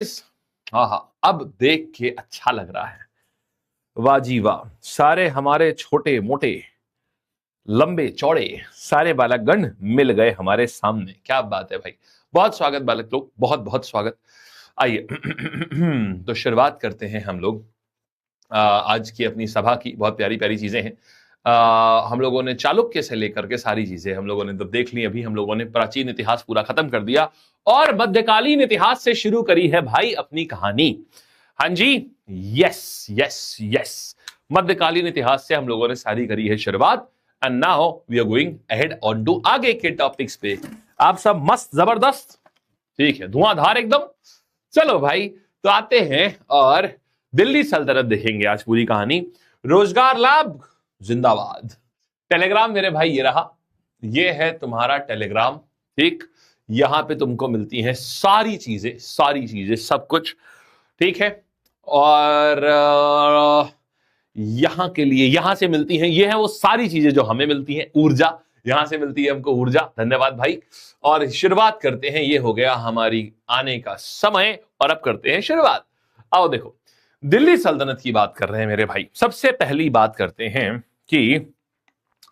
हाँ हाँ, अब देख के अच्छा लग रहा है। वाह जी वाह, सारे हमारे छोटे मोटे लंबे चौड़े सारे बालकगण मिल गए हमारे सामने। क्या बात है भाई, बहुत स्वागत बालक लोग, बहुत बहुत स्वागत। आइए तो शुरुआत करते हैं हम लोग आज की अपनी सभा की। बहुत प्यारी प्यारी चीजें हैं। हम लोगों ने चालुक्य से लेकर के सारी चीजें हम लोगों ने तो देख ली। अभी हम लोगों ने प्राचीन इतिहास पूरा खत्म कर दिया और मध्यकालीन इतिहास से शुरू करी है भाई अपनी कहानी। हाँ जी, यस यस यस, मध्यकालीन इतिहास से हम लोगों ने सारी करी है शुरुआत। And now we are going ahead on to आगे के टॉपिक्स पे। आप सब मस्त जबरदस्त, ठीक है, धुआंधार एकदम। चलो भाई, तो आते हैं और दिल्ली सल्तनत देखेंगे आज पूरी कहानी। रोजगार लाभ जिंदाबाद। टेलीग्राम मेरे भाई ये रहा, ये है तुम्हारा टेलीग्राम। ठीक, यहां पे तुमको मिलती हैं सारी चीजें सब कुछ, ठीक है। और यहां के लिए यहां से मिलती हैं, ये है वो सारी चीजें जो हमें मिलती हैं। ऊर्जा यहां से मिलती है हमको, ऊर्जा, धन्यवाद भाई। और शुरुआत करते हैं, ये हो गया हमारी आने का समय और अब करते हैं शुरुआत। आओ देखो, दिल्ली सल्तनत की बात कर रहे हैं मेरे भाई। सबसे पहली बात करते हैं कि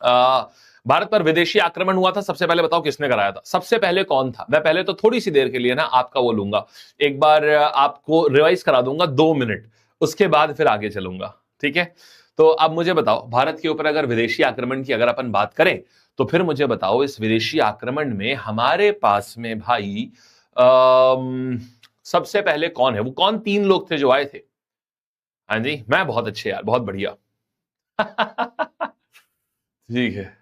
भारत पर विदेशी आक्रमण हुआ था। सबसे पहले बताओ किसने कराया था, सबसे पहले कौन था। मैं पहले तो थोड़ी सी देर के लिए ना आपका वो लूंगा, एक बार आपको रिवाइज करा दूंगा 2 मिनट, उसके बाद फिर आगे चलूंगा, ठीक है। तो अब मुझे बताओ, भारत के ऊपर अगर विदेशी आक्रमण की अगर अपन बात करें तो फिर मुझे बताओ, इस विदेशी आक्रमण में हमारे पास में भाई सबसे पहले कौन है, वो कौन 3 लोग थे जो आए थे। हाँ जी, मैं बहुत अच्छे यार, बहुत बढ़िया। ठीक है,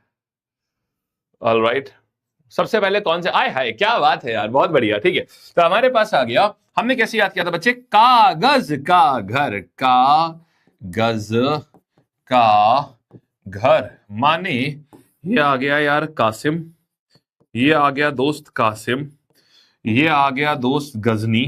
ऑल राइट। सबसे पहले कौन से आए, हाय क्या बात है यार, बहुत बढ़िया। ठीक है, तो हमारे पास आ गया, हमने कैसे याद किया था बच्चे, कागज का घर, कागज का घर माने ये आ गया यार कासिम, ये आ गया दोस्त कासिम, ये आ गया दोस्त गजनी,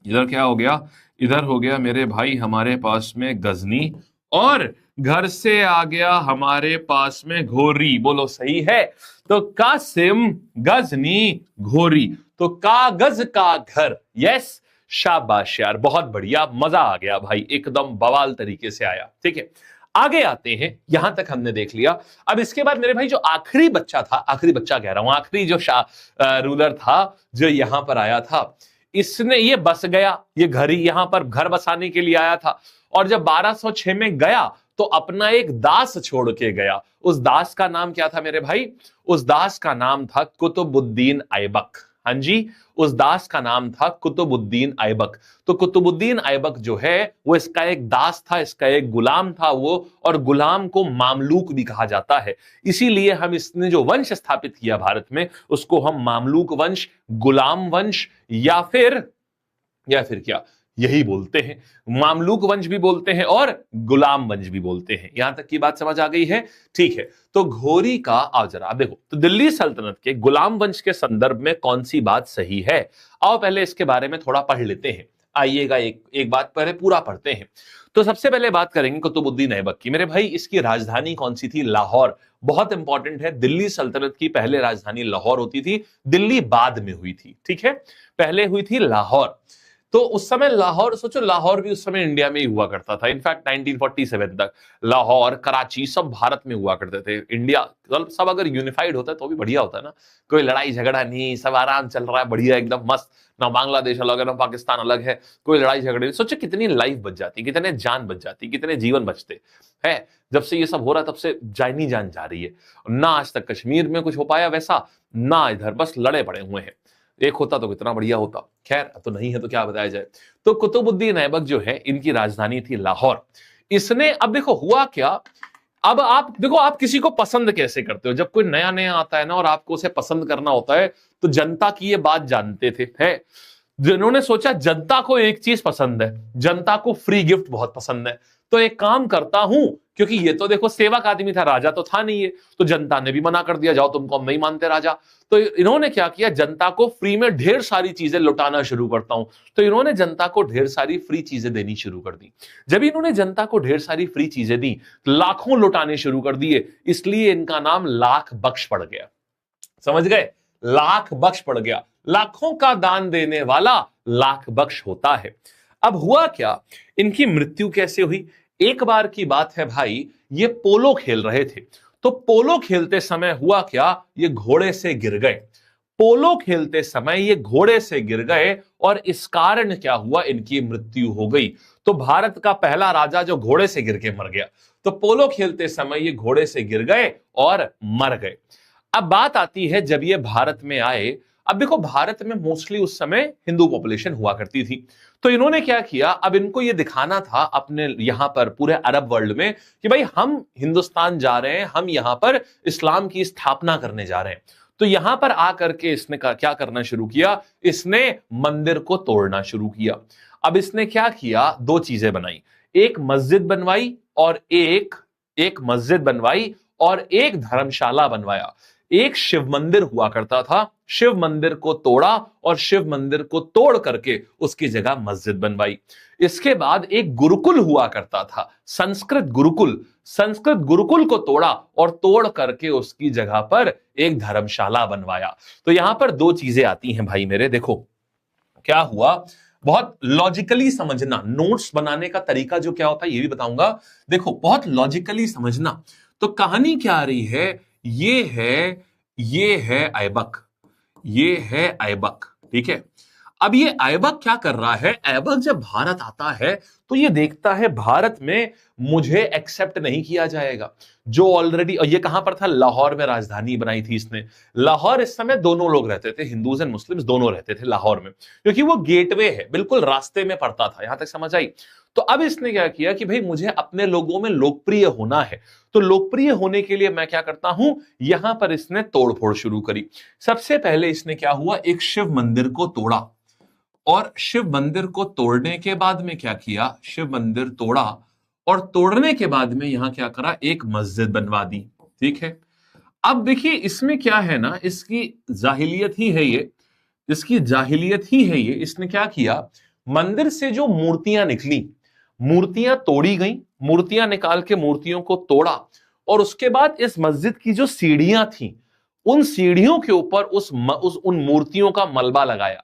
इधर क्या हो गया, इधर हो गया मेरे भाई हमारे पास में गजनी, और घर से आ गया हमारे पास में घोरी। बोलो सही है, तो कासिम, गजनी, घोरी, तो कागज का घर। यस, शाबाश यार, बहुत बढ़िया, मजा आ गया भाई, एकदम बवाल तरीके से आया। ठीक है, आगे आते हैं, यहां तक हमने देख लिया। अब इसके बाद मेरे भाई जो आखिरी बच्चा था, आखिरी बच्चा कह रहा हूं, आखिरी जो रूलर था जो यहां पर आया था, इसने ये बस गया, ये घर ही यहां पर घर बसाने के लिए आया था। और जब 1206 में गया तो अपना एक दास छोड़ के गया। उस दास का नाम क्या था मेरे भाई, उस दास का नाम था कुतुबुद्दीन ऐबक। हाँ जी, उस दास का नाम था कुतुबुद्दीन ऐबक। तो कुतुबुद्दीन ऐबक जो है वो इसका एक दास था, इसका एक गुलाम था वो, और गुलाम को मामलूक भी कहा जाता है। इसीलिए हम इसने जो वंश स्थापित किया भारत में, उसको हम मामलूक वंश, गुलाम वंश, या फिर क्या, यही बोलते हैं। मामलूक वंश भी बोलते हैं और गुलाम वंश भी बोलते हैं। यहां तक की बात समझ आ गई है, ठीक है। तो घोरी का आओ जरा देखो, तो दिल्ली सल्तनत के गुलाम वंश के संदर्भ में कौन सी बात सही है, आओ पहले इसके बारे में थोड़ा पढ़ लेते हैं। आइएगा, एक बात पहले पूरा पढ़ते हैं। तो सबसे पहले बात करेंगे कुतुबुद्दीन ऐबक की। मेरे भाई इसकी राजधानी कौन सी थी, लाहौर। बहुत इंपॉर्टेंट है, दिल्ली सल्तनत की पहले राजधानी लाहौर होती थी, दिल्ली बाद में हुई थी, ठीक है, पहले हुई थी लाहौर। तो उस समय लाहौर, सोचो लाहौर भी उस समय इंडिया में ही हुआ करता था। इनफैक्ट 1947 तक लाहौर, कराची सब भारत में हुआ करते थे। इंडिया सब अगर यूनिफाइड होता है तो भी बढ़िया होता है ना, कोई लड़ाई झगड़ा नहीं, सब आराम चल रहा है, बढ़िया एकदम मस्त। ना बांग्लादेश अलग है, ना पाकिस्तान अलग है, कोई लड़ाई झगड़े नहीं। सोचो कितनी लाइफ बच जाती, कितने जान बच जाती, कितने जीवन बचते हैं। जब से ये सब हो रहा है तब से जानी जान जा रही है। ना आज तक कश्मीर में कुछ हो पाया वैसा, ना इधर, बस लड़े पड़े हुए हैं। एक होता तो कितना बढ़िया होता, खैर तो नहीं है तो क्या बताया जाए। तो कुतुबुद्दीन ऐबक जो है, इनकी राजधानी थी लाहौर। इसने, अब देखो हुआ क्या, अब आप देखो, आप किसी को पसंद कैसे करते हो। जब कोई नया नया आता है ना और आपको उसे पसंद करना होता है, तो जनता की ये बात जानते थे, है जिन्होंने सोचा जनता को एक चीज पसंद है, जनता को फ्री गिफ्ट बहुत पसंद है, तो एक काम करता हूं, क्योंकि ये तो देखो सेवक आदमी था, राजा तो था नहीं है, तो जनता ने भी मना कर दिया, जाओ तुमको हम नहीं मानते राजा। तो इन्होंने क्या किया, जनता को फ्री में ढेर सारी चीजें लुटाना शुरू करता हूं। तो इन्होंने जनता को ढेर सारी फ्री चीजें देनी शुरू कर दी। जब इन्होंने जनता को ढेर सारी फ्री चीजें दी, लाखों लुटाने शुरू कर दिए, इसलिए इनका नाम लाख बख्श पड़ गया। समझ गए, लाख बख्श पड़ गया। लाखों का दान देने वाला लाख बख्श होता है। अब हुआ क्या, इनकी मृत्यु कैसे हुई? एक बार की बात है भाई, ये पोलो खेल रहे थे, तो पोलो खेलते समय हुआ क्या, ये घोड़े से गिर गए। पोलो खेलते समय ये घोड़े से गिर गए और इस कारण क्या हुआ, इनकी मृत्यु हो गई। तो भारत का पहला राजा जो घोड़े से गिर के मर गया, तो पोलो खेलते समय ये घोड़े से गिर गए और मर गए। अब बात आती है जब ये भारत में आए, अब देखो भारत में मोस्टली उस समय हिंदू पॉपुलेशन हुआ करती थी, तो इन्होंने क्या किया, अब इनको ये दिखाना था अपने यहां पर पूरे अरब वर्ल्ड में कि भाई हम हिंदुस्तान जा रहे हैं, हम यहां पर इस्लाम की स्थापना करने जा रहे हैं। तो यहां पर आकर के इसने क्या करना शुरू किया, इसने मंदिर को तोड़ना शुरू किया। अब इसने क्या किया, दो चीजें बनाई, एक मस्जिद बनवाई और एक मस्जिद बनवाई और एक धर्मशाला बनवाया। एक शिव मंदिर हुआ करता था, शिव मंदिर को तोड़ा और शिव मंदिर को तोड़ करके उसकी जगह मस्जिद बनवाई। इसके बाद एक गुरुकुल हुआ करता था, संस्कृत गुरुकुल, संस्कृत गुरुकुल को तोड़ा और तोड़ करके उसकी जगह पर एक धर्मशाला बनवाया। तो यहां पर दो चीजें आती हैं भाई मेरे, देखो क्या हुआ, बहुत लॉजिकली समझना, नोट्स बनाने का तरीका जो क्या होता है ये भी बताऊंगा। देखो बहुत लॉजिकली समझना, तो कहानी क्या आ रही है, ये है ऐबक, ये है ऐबक, ठीक है। अब ये ऐबक क्या कर रहा है, ऐबक जब भारत आता है तो ये देखता है भारत में मुझे एक्सेप्ट नहीं किया जाएगा, जो ऑलरेडी, और ये कहां पर था, लाहौर में राजधानी बनाई थी इसने। लाहौर इस समय दोनों लोग रहते थे, हिंदूज एंड मुस्लिम्स दोनों रहते थे लाहौर में, क्योंकि वो गेटवे है, बिल्कुल रास्ते में पड़ता था। यहां तक समझ आई? तो अब इसने क्या किया कि भाई मुझे अपने लोगों में लोकप्रिय होना है, तो लोकप्रिय होने के लिए मैं क्या करता हूं, यहां पर इसने तोड़फोड़ शुरू करी। सबसे पहले इसने क्या हुआ, एक शिव मंदिर को तोड़ा, और शिव मंदिर को तोड़ने के बाद में क्या किया, शिव मंदिर तोड़ा और तोड़ने के बाद में यहां क्या करा, एक मस्जिद बनवा दी, ठीक है। अब देखिए इसमें क्या है ना, इसकी जाहिलियत ही है ये, इसकी जाहिलियत ही है ये। इसने क्या किया, मंदिर से जो मूर्तियां निकली, मूर्तियां तोड़ी गई, मूर्तियां निकाल के मूर्तियों को तोड़ा, और उसके बाद इस मस्जिद की जो सीढ़ियां थी, उन सीढ़ियों के ऊपर उन मूर्तियों का मलबा लगाया,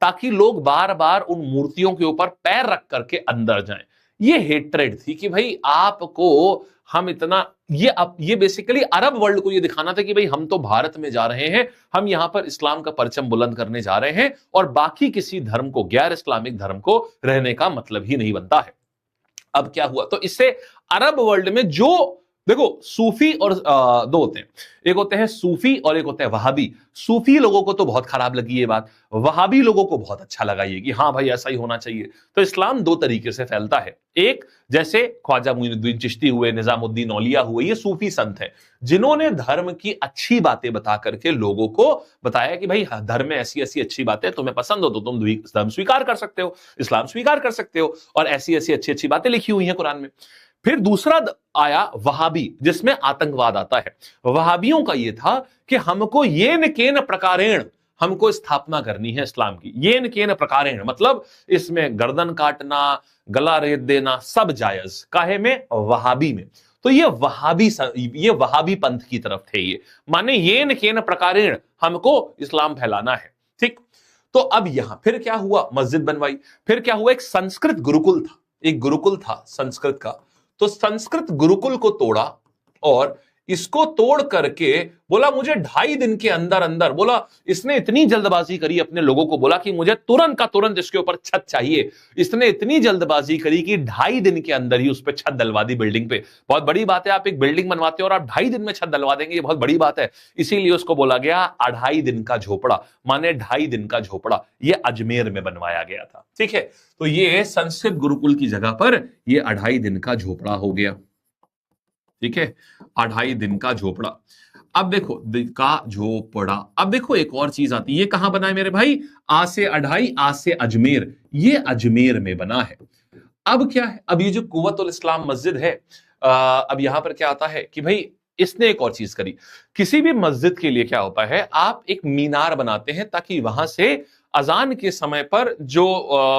ताकि लोग बार बार उन मूर्तियों के ऊपर पैर रख करके अंदर जाएं। ये हेट्रेड थी कि भाई आपको हम इतना, ये बेसिकली अरब वर्ल्ड को ये दिखाना था कि भाई हम तो भारत में जा रहे हैं, हम यहां पर इस्लाम का परचम बुलंद करने जा रहे हैं, और बाकी किसी धर्म को, गैर इस्लामिक धर्म को रहने का मतलब ही नहीं बनता है। अब क्या हुआ, तो इससे अरब वर्ल्ड में जो, देखो सूफी और दो होते हैं, एक होते हैं सूफी और एक होते हैं वहाबी। सूफी लोगों को तो बहुत खराब लगी ये बात, वहाबी लोगों को बहुत अच्छा लगा ये कि हाँ भाई ऐसा ही होना चाहिए। तो इस्लाम दो तरीके से फैलता है, एक जैसे ख्वाजा मुइनुद्दीन चिश्ती हुए, निजामुद्दीन औलिया हुए, ये सूफी संत हैं जिन्होंने धर्म की अच्छी बातें बता करके लोगों को बताया कि भाई धर्म में ऐसी ऐसी अच्छी बातें, तुम्हें पसंद हो तो तुम धर्म स्वीकार कर सकते हो, इस्लाम स्वीकार कर सकते हो, और ऐसी ऐसी अच्छी अच्छी बातें लिखी हुई हैं कुरान में। फिर दूसरा आया वहाबी, जिसमें आतंकवाद आता है। वहाबियों का यह था कि हमको येन केन प्रकारेण, हमको स्थापना करनी है इस्लाम की। येन केन प्रकारेण मतलब इसमें गर्दन काटना, गला रेत देना सब जायज, काहे में, वहाबी में। तो ये वहाबी पंथ की तरफ थे ये, माने येन केन प्रकारेण हमको इस्लाम फैलाना है, ठीक। तो अब यहां फिर क्या हुआ, मस्जिद बनवाई, फिर क्या हुआ, एक संस्कृत गुरुकुल था, एक गुरुकुल था संस्कृत का, तो संस्कृत गुरुकुल को तोड़ा और इसको तोड़ करके बोला मुझे 2.5 दिन के अंदर अंदर, बोला इसने इतनी जल्दबाजी करी, अपने लोगों को बोला कि मुझे तुरंत का तुरंत इसके ऊपर छत चाहिए। इसने इतनी जल्दबाजी करी कि 2.5 दिन के अंदर ही उस पर छत डलवा दी बिल्डिंग पे। बहुत बड़ी बात है, आप एक बिल्डिंग बनवाते हो और आप 2.5 दिन में छत डलवा देंगे, ये बहुत बड़ी बात है। इसीलिए उसको बोला गया 2.5 दिन का झोपड़ा, माने 2.5 दिन का झोपड़ा। ये अजमेर में बनवाया गया था, ठीक है। तो ये संस्कृत गुरुकुल की जगह पर ये 2.5 दिन का झोपड़ा हो गया, ठीक है, 2.5 दिन का झोपड़ा। अब देखो का झोपड़ा, अब देखो एक और चीज आती है, ये कहां बना है मेरे भाई, आ से 2.5, आ से अजमेर, ये अजमेर में बना है। अब क्या है, अब ये जो कुव्वतुल इस्लाम मस्जिद है, अब यहां पर क्या आता है कि भाई इसने एक और चीज करी। किसी भी मस्जिद के लिए क्या होता है, आप एक मीनार बनाते हैं ताकि वहां से अजान के समय पर जो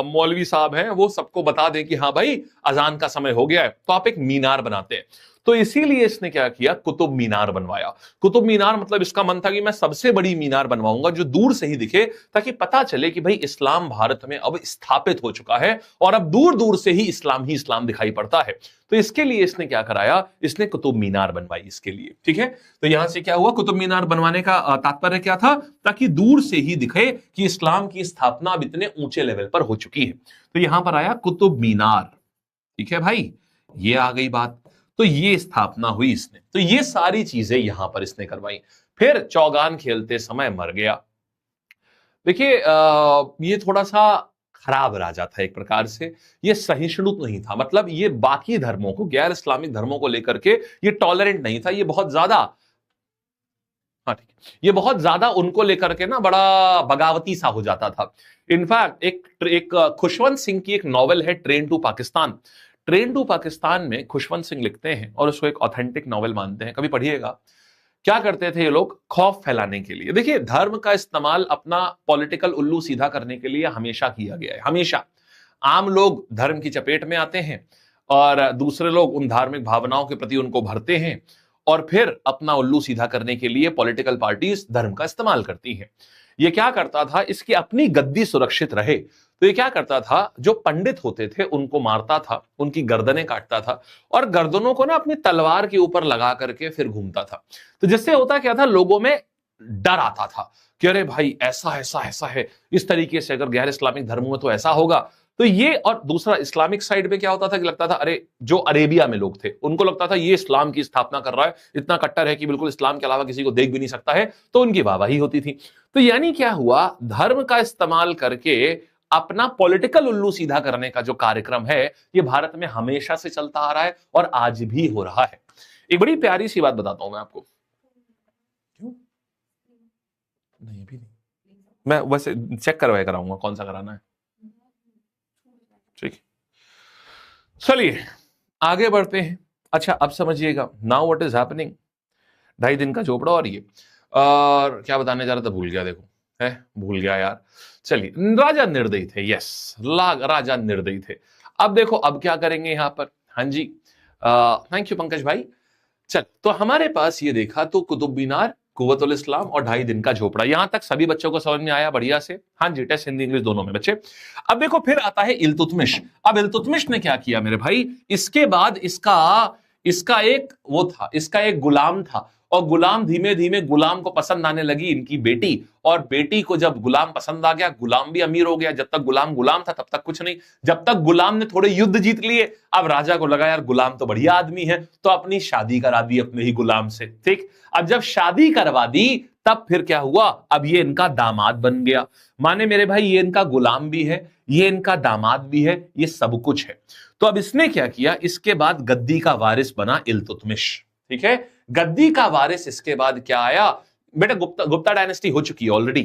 मौलवी साहब हैं वो सबको बता दें कि हाँ भाई अजान का समय हो गया है, तो आप एक मीनार बनाते हैं। तो इसीलिए इसने क्या किया, कुतुब मीनार बनवाया। कुतुब मीनार मतलब इसका मन था कि मैं सबसे बड़ी मीनार बनवाऊंगा जो दूर से ही दिखे, ताकि पता चले कि भाई इस्लाम भारत में अब स्थापित हो चुका है और अब दूर दूर से ही इस्लाम दिखाई पड़ता है। तो इसके लिए इसने क्या कराया, इसने कुतुब मीनार बनवाई इसके लिए। ठीक है, तो यहां से क्या हुआ, कुतुब मीनार बनवाने का तात्पर्य क्या था, ताकि दूर से ही दिखे कि इस्लाम की स्थापना अब इतने ऊंचे लेवल पर हो चुकी है। तो यहां पर आया कुतुब मीनार। ठीक है भाई, ये आ गई बात। तो ये स्थापना हुई इसने, तो ये सारी चीजें यहां पर इसने करवाई। फिर चौगान खेलते समय मर गया। देखिए ये थोड़ा सा खराब राजा था एक प्रकार से, ये सहिष्णु नहीं था, मतलब ये बाकी धर्मों को, गैर इस्लामिक धर्मों को लेकर के ये टॉलरेंट नहीं था, ये बहुत ज्यादा, हाँ ठीक है, ये बहुत ज्यादा उनको लेकर के ना बड़ा बगावती सा हो जाता था। इनफैक्ट एक खुशवंत सिंह की एक नॉवेल है train to Pakistan. Train to Pakistan में खुशवंत सिंह लिखते हैं और उसको एक ऑथेंटिक नॉवेल मानते हैं, कभी पढ़िएगा। क्या करते थे ये लोग, खौफ फैलाने के लिए। देखिए धर्म का इस्तेमाल अपना पॉलिटिकल उल्लू सीधा करने के लिए हमेशा किया गया है, हमेशा। आम लोग धर्म की चपेट में आते हैं और दूसरे लोग उन धार्मिक भावनाओं के प्रति उनको भरते हैं और फिर अपना उल्लू सीधा करने के लिए पॉलिटिकल पार्टीज धर्म का इस्तेमाल करती हैं। ये क्या करता था, इसकी अपनी गद्दी सुरक्षित रहे तो ये क्या करता था, जो पंडित होते थे उनको मारता था, उनकी गर्दनें काटता था और गर्दनों को ना अपनी तलवार के ऊपर लगा करके फिर घूमता था। तो जिससे होता क्या था, लोगों में डर आता था कि अरे भाई ऐसा ऐसा ऐसा है, इस तरीके से अगर गैर इस्लामिक धर्मों में तो ऐसा होगा। तो ये, और दूसरा इस्लामिक साइड में क्या होता था कि लगता था अरे जो अरेबिया में लोग थे उनको लगता था ये इस्लाम की स्थापना कर रहा है, इतना कट्टर है कि बिल्कुल इस्लाम के अलावा किसी को देख भी नहीं सकता है, तो उनकी वाहवाही होती थी। तो यानी क्या हुआ, धर्म का इस्तेमाल करके अपना पॉलिटिकल उल्लू सीधा करने का जो कार्यक्रम है ये भारत में हमेशा से चलता आ रहा है और आज भी हो रहा है। एक बड़ी प्यारी सी बात बताता हूं मैं आपको। क्यों नहीं, अभी नहीं, मैं वैसे चेक करवाया कराऊंगा कौन सा कराना है। ठीक, चलिए आगे बढ़ते हैं। अच्छा अब समझिएगा, नाउ व्हाट इज हैपनिंग। 2.5 दिन का झोपड़ा और ये, और क्या बताने जा रहा था भूल गया, देखो है भूल गया यार। चलिए, राजा निर्दयी थे, यस राजा निर्दयी थे। अब देखो अब क्या करेंगे यहां पर, हाँ जी थैंक यू पंकज भाई। चल, तो हमारे पास ये देखा तो कुतुब मीनार, कुव्वतुल इस्लाम और 2.5 दिन का झोपड़ा, यहां तक सभी बच्चों को समझ में आया बढ़िया से। हाँ जी, टेस्ट हिंदी इंग्लिश दोनों में बच्चे। अब देखो फिर आता है इल्तुतमिश। अब इल्तुतमिश ने क्या किया मेरे भाई, इसके बाद इसका एक वो था, इसका एक गुलाम था और गुलाम धीमे धीमे गुलाम को पसंद आने लगी इनकी बेटी, और बेटी को जब गुलाम पसंद आ गया, गुलाम भी अमीर हो गया। जब तक गुलाम था तब तक कुछ नहीं, जब तक गुलाम ने थोड़े युद्ध जीत लिए, अब राजा को लगा यार गुलाम तो बढ़िया आदमी है, तो अपनी शादी करा दी अपने ही गुलाम से। ठीक, अब जब शादी करवा दी तब फिर क्या हुआ, अब ये इनका दामाद बन गया। माने मेरे भाई ये इनका गुलाम भी है, ये इनका दामाद भी है, ये सब कुछ है। तो अब इसने क्या किया, इसके बाद गद्दी का वारिस बना इल्तुतमिश। ठीक है, गद्दी का वारिस इसके बाद क्या आया बेटा, गुप्ता डायनेस्टी हो चुकी है ऑलरेडी,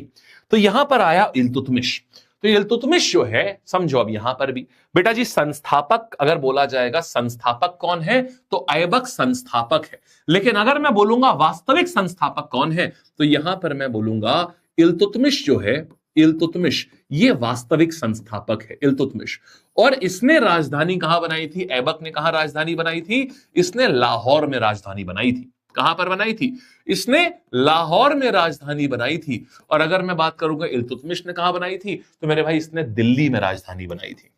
तो यहां पर आया इल्तुतमिश। तो इल्तुतमिश जो है, समझो अब यहां पर भी बेटा जी, संस्थापक अगर बोला जाएगा, संस्थापक कौन है, तो ऐबक संस्थापक है। लेकिन अगर मैं बोलूंगा वास्तविक संस्थापक कौन है, तो यहां पर मैं बोलूंगा इल्तुतमिश जो है, इल्तुतमिश ये वास्तविक संस्थापक है इल्तुतमिश। और इसने राजधानी कहां बनाई थी, ऐबक ने कहां राजधानी बनाई थी, इसने लाहौर में राजधानी बनाई थी। कहां पर बनाई थी, इसने लाहौर में राजधानी बनाई थी। और अगर मैं बात करूंगा इल्तुतमिश ने कहां बनाई थी, तो मेरे भाई इसने दिल्ली में राजधानी बनाई थी।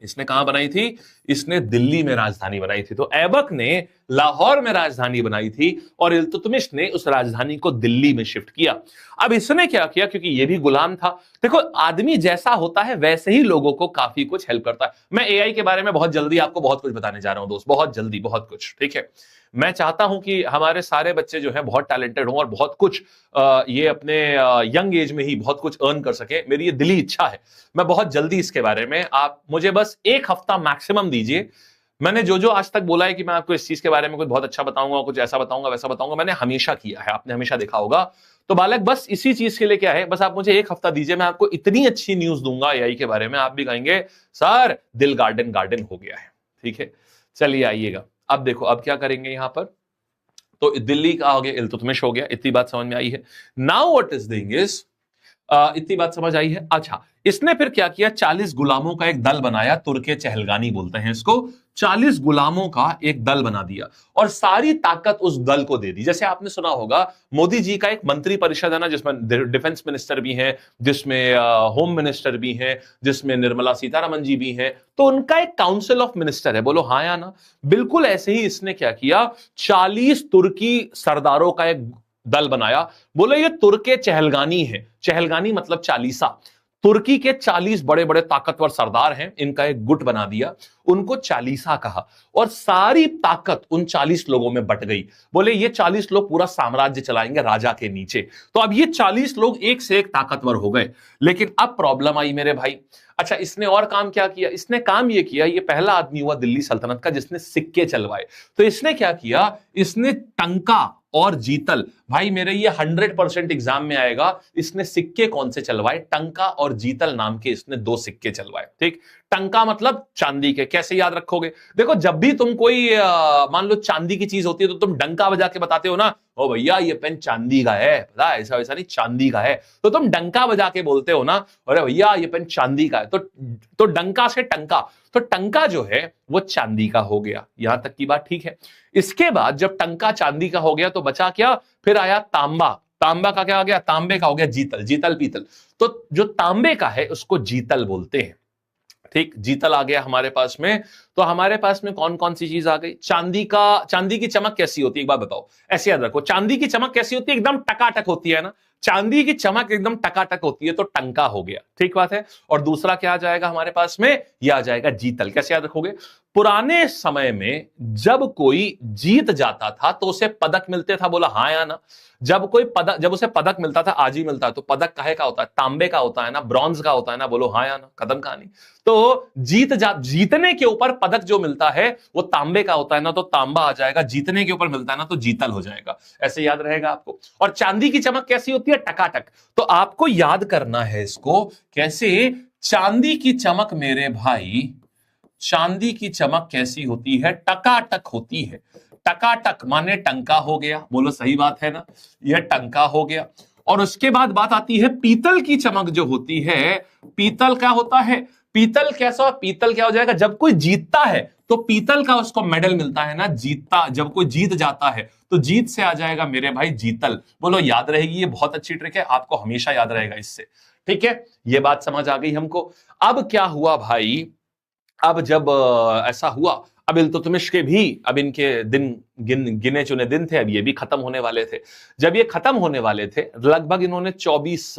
इसने कहां बनाई थी, इसने दिल्ली में राजधानी बनाई थी। तो ऐबक ने लाहौर में राजधानी बनाई थी और इल्तुतमिश ने उस राजधानी को दिल्ली में शिफ्ट किया। अब इसने क्या किया, क्योंकि ये भी गुलाम था। देखो आदमी जैसा होता है वैसे ही लोगों को काफी कुछ हेल्प करता है। मैं एआई के बारे में बहुत जल्दी आपको बहुत कुछ बताने जा रहा हूं दोस्त, बहुत जल्दी बहुत कुछ। ठीक है, मैं चाहता हूं कि हमारे सारे बच्चे जो हैं बहुत टैलेंटेड हों और बहुत कुछ ये अपने यंग एज में ही बहुत कुछ अर्न कर सके, मेरी ये दिली इच्छा है। मैं बहुत जल्दी इसके बारे में, आप मुझे बस 1 हफ्ता मैक्सिमम दीजिए। मैंने जो जो आज तक बोला है कि मैं आपको इस चीज के बारे में कुछ बहुत अच्छा बताऊंगा, कुछ ऐसा बताऊंगा वैसा बताऊंगा, मैंने हमेशा किया है, आपने हमेशा देखा होगा। तो बालक बस इसी चीज के लिए क्या है, बस आप मुझे 1 हफ्ता दीजिए, मैं आपको इतनी अच्छी न्यूज दूंगा एआई के बारे में, आप भी कहेंगे सर दिल गार्डन गार्डन हो गया है। ठीक है, चलिए आइएगा। अब देखो अब क्या करेंगे यहां पर, तो दिल्ली का हो गया, इल्तुतमिश हो गया, इतनी बात समझ में आई है। Now what is doing is इतनी बात समझ आई है। अच्छा, इसने फिर क्या किया, 40 गुलामों का एक दल बनाया, तुर्के चहलगानी बोलते हैं इसको। 40 गुलामों का एक दल बना दिया और सारी ताकत उस दल को दे दी। जैसे आपने सुना होगा मोदी जी का एक मंत्री परिषद है ना, जिसमें डिफेंस मिनिस्टर भी हैं, जिसमें होम मिनिस्टर भी हैं, जिसमें निर्मला सीतारमन जी भी हैं, तो उनका एक काउंसिल ऑफ मिनिस्टर है। बोलो हाँ या ना। बिल्कुल ऐसे ही इसने क्या किया, 40 तुर्की सरदारों का एक दल बनाया। बोले ये तुर्के चहलगानी है, चहलगानी मतलब चालीसा। तुर्की के 40 बड़े बड़े ताकतवर सरदार हैं, इनका एक गुट बना दिया, उनको चालीसा कहा, और सारी ताकत उन 40 लोगों में बट गई। बोले ये 40 लोग पूरा साम्राज्य चलाएंगे राजा के नीचे। तो अब ये 40 लोग एक से एक ताकतवर हो गए। लेकिन अब प्रॉब्लम आई मेरे भाई। अच्छा, इसने और काम क्या किया, इसने काम ये किया, ये पहला आदमी हुआ दिल्ली सल्तनत का जिसने सिक्के चलवाए। तो इसने क्या किया, इसने टंका और जीतल, भाई मेरे ये 100% एग्जाम में आएगा, इसने सिक्के कौन से चलवाए, टंका और जीतल नाम के इसने 2 सिक्के चलवाए। ठीक, टंका मतलब चांदी के। कैसे याद रखोगे, देखो जब भी तुम कोई मान लो चांदी की चीज होती है तो तुम डंका बजा के बताते हो ना, ओ भैया ये पेन चांदी का है, पता है, ऐसा वैसा नहीं, चांदी का है। तो तुम डंका बजा के बोलते हो ना, अरे भैया ये पेन चांदी का है। तो डंका से टंका, तो टंका जो है वो चांदी का हो गया। यहां तक की बात ठीक है। इसके बाद जब टंका चांदी का हो गया तो बचा क्या, फिर आया तांबा। तांबा का क्या हो गया, तांबे का हो गया जीतल, जीतल पीतल। तो जो तांबे का है उसको जीतल बोलते हैं। ठीक, जीतल आ गया हमारे पास में। तो हमारे पास में कौन कौन सी चीज आ गई, चांदी की चमक कैसी होती है एक बात बताओ, ऐसे याद रखो, चांदी की चमक कैसी होती है, एकदम टकाटक होती है ना, चांदी की चमक एकदम टकाटक होती है, तो टंका हो गया। ठीक बात है। और दूसरा क्या आ जाएगा हमारे पास में, यह आ जाएगा जीतल। कैसे याद रखोगे, पुराने समय में जब कोई जीत जाता था तो उसे पदक मिलते था, बोला हाँ या ना। जब उसे पदक मिलता था, आज ही मिलता है, तो पदक काहे का होता है, तांबे का होता है ना, ब्रॉन्ज का होता है ना, बोलो हाँ या ना, खत्म कहानी। तो जीतने के ऊपर पदक जो मिलता है वो तांबे का होता है ना, तो तांबा आ जाएगा, जीतने के ऊपर मिलता है ना तो जीतल हो जाएगा। ऐसे याद रहेगा आपको। और चांदी की चमक कैसी होती है, टकाटक। तो आपको याद करना है इसको कैसे, चांदी की चमक मेरे भाई, चांदी की चमक कैसी होती है, टकाटक होती है। टकाटक माने टंका हो गया, बोलो सही बात है ना, यह टंका हो गया। और उसके बाद बात आती है पीतल की चमक जो होती है, पीतल क्या होता है, पीतल कैसा, पीतल क्या हो जाएगा, जब कोई जीतता है तो पीतल का उसको मेडल मिलता है ना, जीतता, जब कोई जीत जाता है तो जीत से आ जाएगा मेरे भाई जीतल। बोलो याद रहेगी, ये बहुत अच्छी ट्रिक है, आपको हमेशा याद रहेगा इससे। ठीक है, ये बात समझ आ गई हमको। अब क्या हुआ भाई, अब जब ऐसा हुआ, अब इल्तुतमिश के भी अब इनके दिन गिने चुने दिन थे, अब ये भी खत्म होने वाले थे। जब ये खत्म होने वाले थे, लगभग इन्होंने 24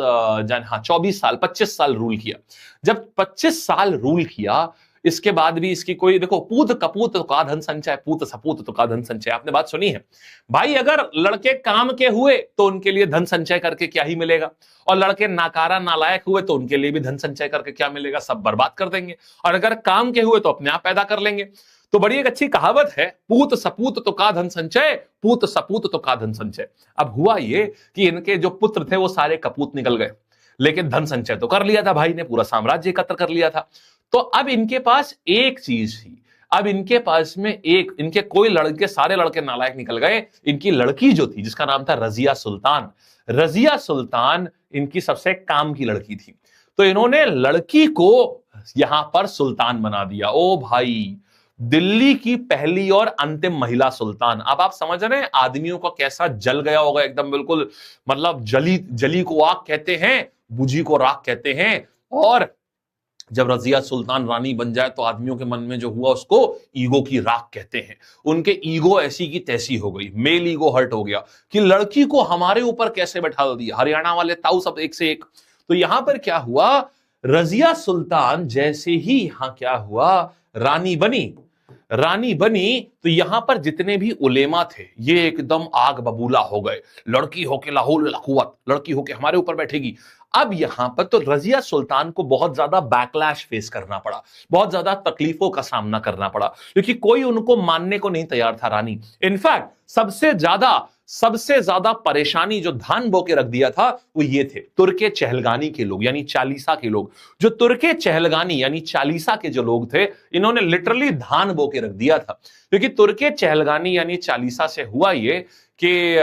साल 25 साल रूल किया। जब 25 साल रूल किया, इसके बाद भी इसकी कोई, देखो पूत कपूत तो का धन संचय, पूत सपूत तो का धन संचय, आपने बात सुनी है भाई। अगर लड़के काम के हुए तो उनके लिए धन संचय करके क्या ही मिलेगा, और लड़के नाकारा नालायक हुए तो उनके लिए भी धन संचय करके क्या मिलेगा, सब बर्बाद कर देंगे। और अगर काम के हुए तो अपने आप पैदा कर लेंगे। तो बड़ी एक अच्छी कहावत है, पूत सपूत तो का धन संचय, पूत सपूत तो का धन संचय। अब हुआ ये कि इनके जो पुत्र थे वो सारे कपूत निकल गए, लेकिन धन संचय तो कर लिया था भाई ने, पूरा साम्राज्य एकत्र कर लिया था। तो अब इनके पास एक चीज थी, अब इनके पास में एक, इनके कोई लड़के, सारे लड़के नालायक निकल गए। इनकी लड़की जो थी जिसका नाम था रजिया सुल्तान, रजिया सुल्तान इनकी सबसे काम की लड़की थी। तो इन्होंने लड़की को यहां पर सुल्तान बना दिया। ओ भाई, दिल्ली की पहली और अंतिम महिला सुल्तान। अब आप समझ रहे हैं आदमियों को कैसा जल गया होगा एकदम, बिल्कुल मतलब जली को आग कहते हैं, बुझी को राख कहते हैं। और जब रजिया सुल्तान रानी बन जाए तो आदमियों के मन में जो हुआ उसको ईगो की राख कहते हैं। उनके ईगो ऐसी की तैसी हो गई, मेल ईगो हर्ट हो गया कि लड़की को हमारे ऊपर कैसे बैठा दिया। हरियाणा वाले ताऊ सब एक से एक। तो यहां पर क्या हुआ, रजिया सुल्तान जैसे ही यहां क्या हुआ, रानी बनी तो यहां पर जितने भी उलेमा थे ये एकदम आग बबूला हो गए। लड़की होके लाहौल लखुवत, लड़की होके हमारे ऊपर बैठेगी। अब यहां पर तो रजिया सुल्तान को बहुत ज्यादा बैकलैश फेस करना पड़ा, बहुत ज्यादा तकलीफों का सामना करना पड़ा, क्योंकि कोई उनको मानने को नहीं तैयार था रानी। इनफैक्ट सबसे ज्यादा सबसे ज्यादा परेशानी जो धान बो के रख दिया था वो ये थे तुर्के चहलगानी के लोग, यानी चालीसा के लोग। जो तुर्के चहलगानी यानी चालीसा के जो लोग थे, इन्होंने लिटरली धान बो के रख दिया था। क्योंकि तुर्के चहलगानी यानी चालीसा से हुआ ये कि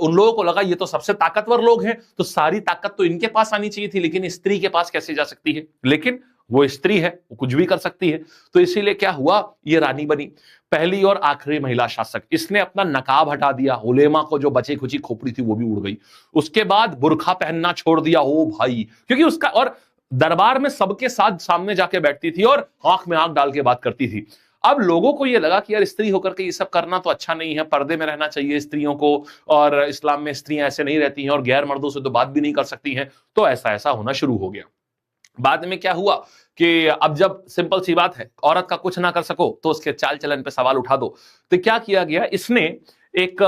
उन लोगों को लगा ये तो सबसे ताकतवर लोग हैं, तो सारी ताकत तो इनके पास आनी चाहिए थी, लेकिन स्त्री के पास कैसे जा सकती है? लेकिन वो स्त्री है, वो कुछ भी कर सकती है। तो इसीलिए क्या हुआ, ये रानी बनी, पहली और आखिरी महिला शासक। इसने अपना नकाब हटा दिया, उलेमा को जो बचे खुची खोपड़ी थी वो भी उड़ गई। उसके बाद बुरखा पहनना छोड़ दिया। ओ भाई, क्योंकि उसका, और दरबार में सबके साथ सामने जाके बैठती थी और आंख में आंख डाल के बात करती थी। अब लोगों को ये लगा कि यार स्त्री होकर के ये सब करना तो अच्छा नहीं है, पर्दे में रहना चाहिए स्त्रियों को, और इस्लाम में स्त्रियां ऐसे नहीं रहती हैं और गैर मर्दों से तो बात भी नहीं कर सकती हैं। तो ऐसा ऐसा होना शुरू हो गया। बाद में क्या हुआ कि अब जब सिंपल सी बात है, औरत का कुछ ना कर सको तो उसके चाल चलन पे सवाल उठा दो। तो क्या किया गया, इसने एक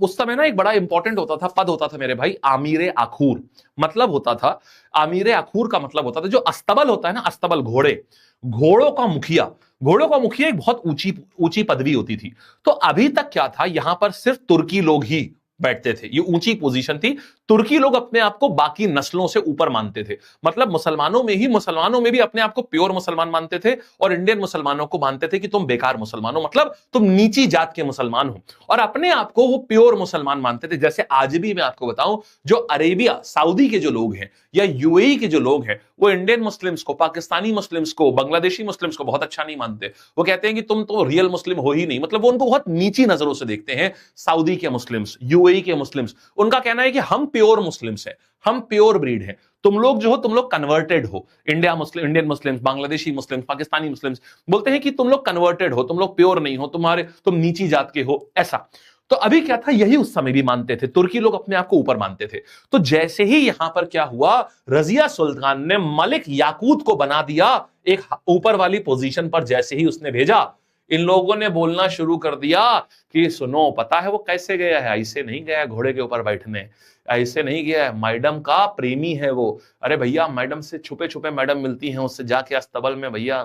उस समय ना एक बड़ा इंपॉर्टेंट होता था, पद होता था मेरे भाई, आमीर आखूर। मतलब होता था, आमीर आखूर का मतलब होता था जो अस्तबल होता है ना, अस्तबल घोड़े, घोड़ों का मुखिया। घोड़ों का मुखिया एक बहुत ऊंची ऊंची पदवी होती थी। तो अभी तक क्या था, यहां पर सिर्फ तुर्की लोग ही बैठते थे, ये ऊंची पोजीशन थी। तुर्की लोग अपने आप को बाकी नस्लों से ऊपर मानते थे। मतलब मुसलमानों में भी अपने आप को प्योर मुसलमान मानते थे, और इंडियन मुसलमानों को मानते थे कि तुम बेकार मुसलमान हो, मतलब तुम नीची जात के मुसलमान हो, और अपने आप को वो प्योर मुसलमान मानते थे। जैसे आज भी मैं आपको बताऊं, जो अरेबिया सऊदी के जो लोग हैं या यूएई के जो लोग हैं, वो इंडियन मुस्लिम्स को, पाकिस्तानी मुस्लिम्स को, बांग्लादेशी मुस्लिम्स को बहुत अच्छा नहीं मानते। वो कहते हैं कि तुम तो रियल मुस्लिम हो ही नहीं, मतलब वो उनको बहुत नीची नजरों से देखते हैं। सऊदी के मुस्लिम्स, यूएई के मुस्लिम्स, उनका कहना है कि हम प्योर मुस्लिम्स हैं, हम प्योर ब्रीड हैं, तुम लोग जो हो, तुम लोग कन्वर्टेड हो। Indian Muslims, Bangladeshi Muslims, Pakistani Muslims बोलते हैं कि तुम लोग कन्वर्टेड हो, तुम लोग प्योर नहीं हो, तुम नीची जात के हो, ऐसा। तो अभी क्या था, यही उस समय भी मानते थे, तुर्की लोग अपने आप को ऊपर मानते थे। तो जैसे ही यहां पर क्या हुआ, रजिया सुल्तान ने मलिक याकूत को बना दिया एक ऊपर वाली पोजीशन पर। जैसे ही उसने भेजा, इन लोगों ने बोलना शुरू कर दिया कि सुनो, पता है वो कैसे गया है? ऐसे नहीं गया है घोड़े के ऊपर बैठने, ऐसे नहीं गया है, मैडम का प्रेमी है वो। अरे भैया, मैडम से छुपे छुपे मैडम मिलती हैं, उससे जाके अस्तबल में भैया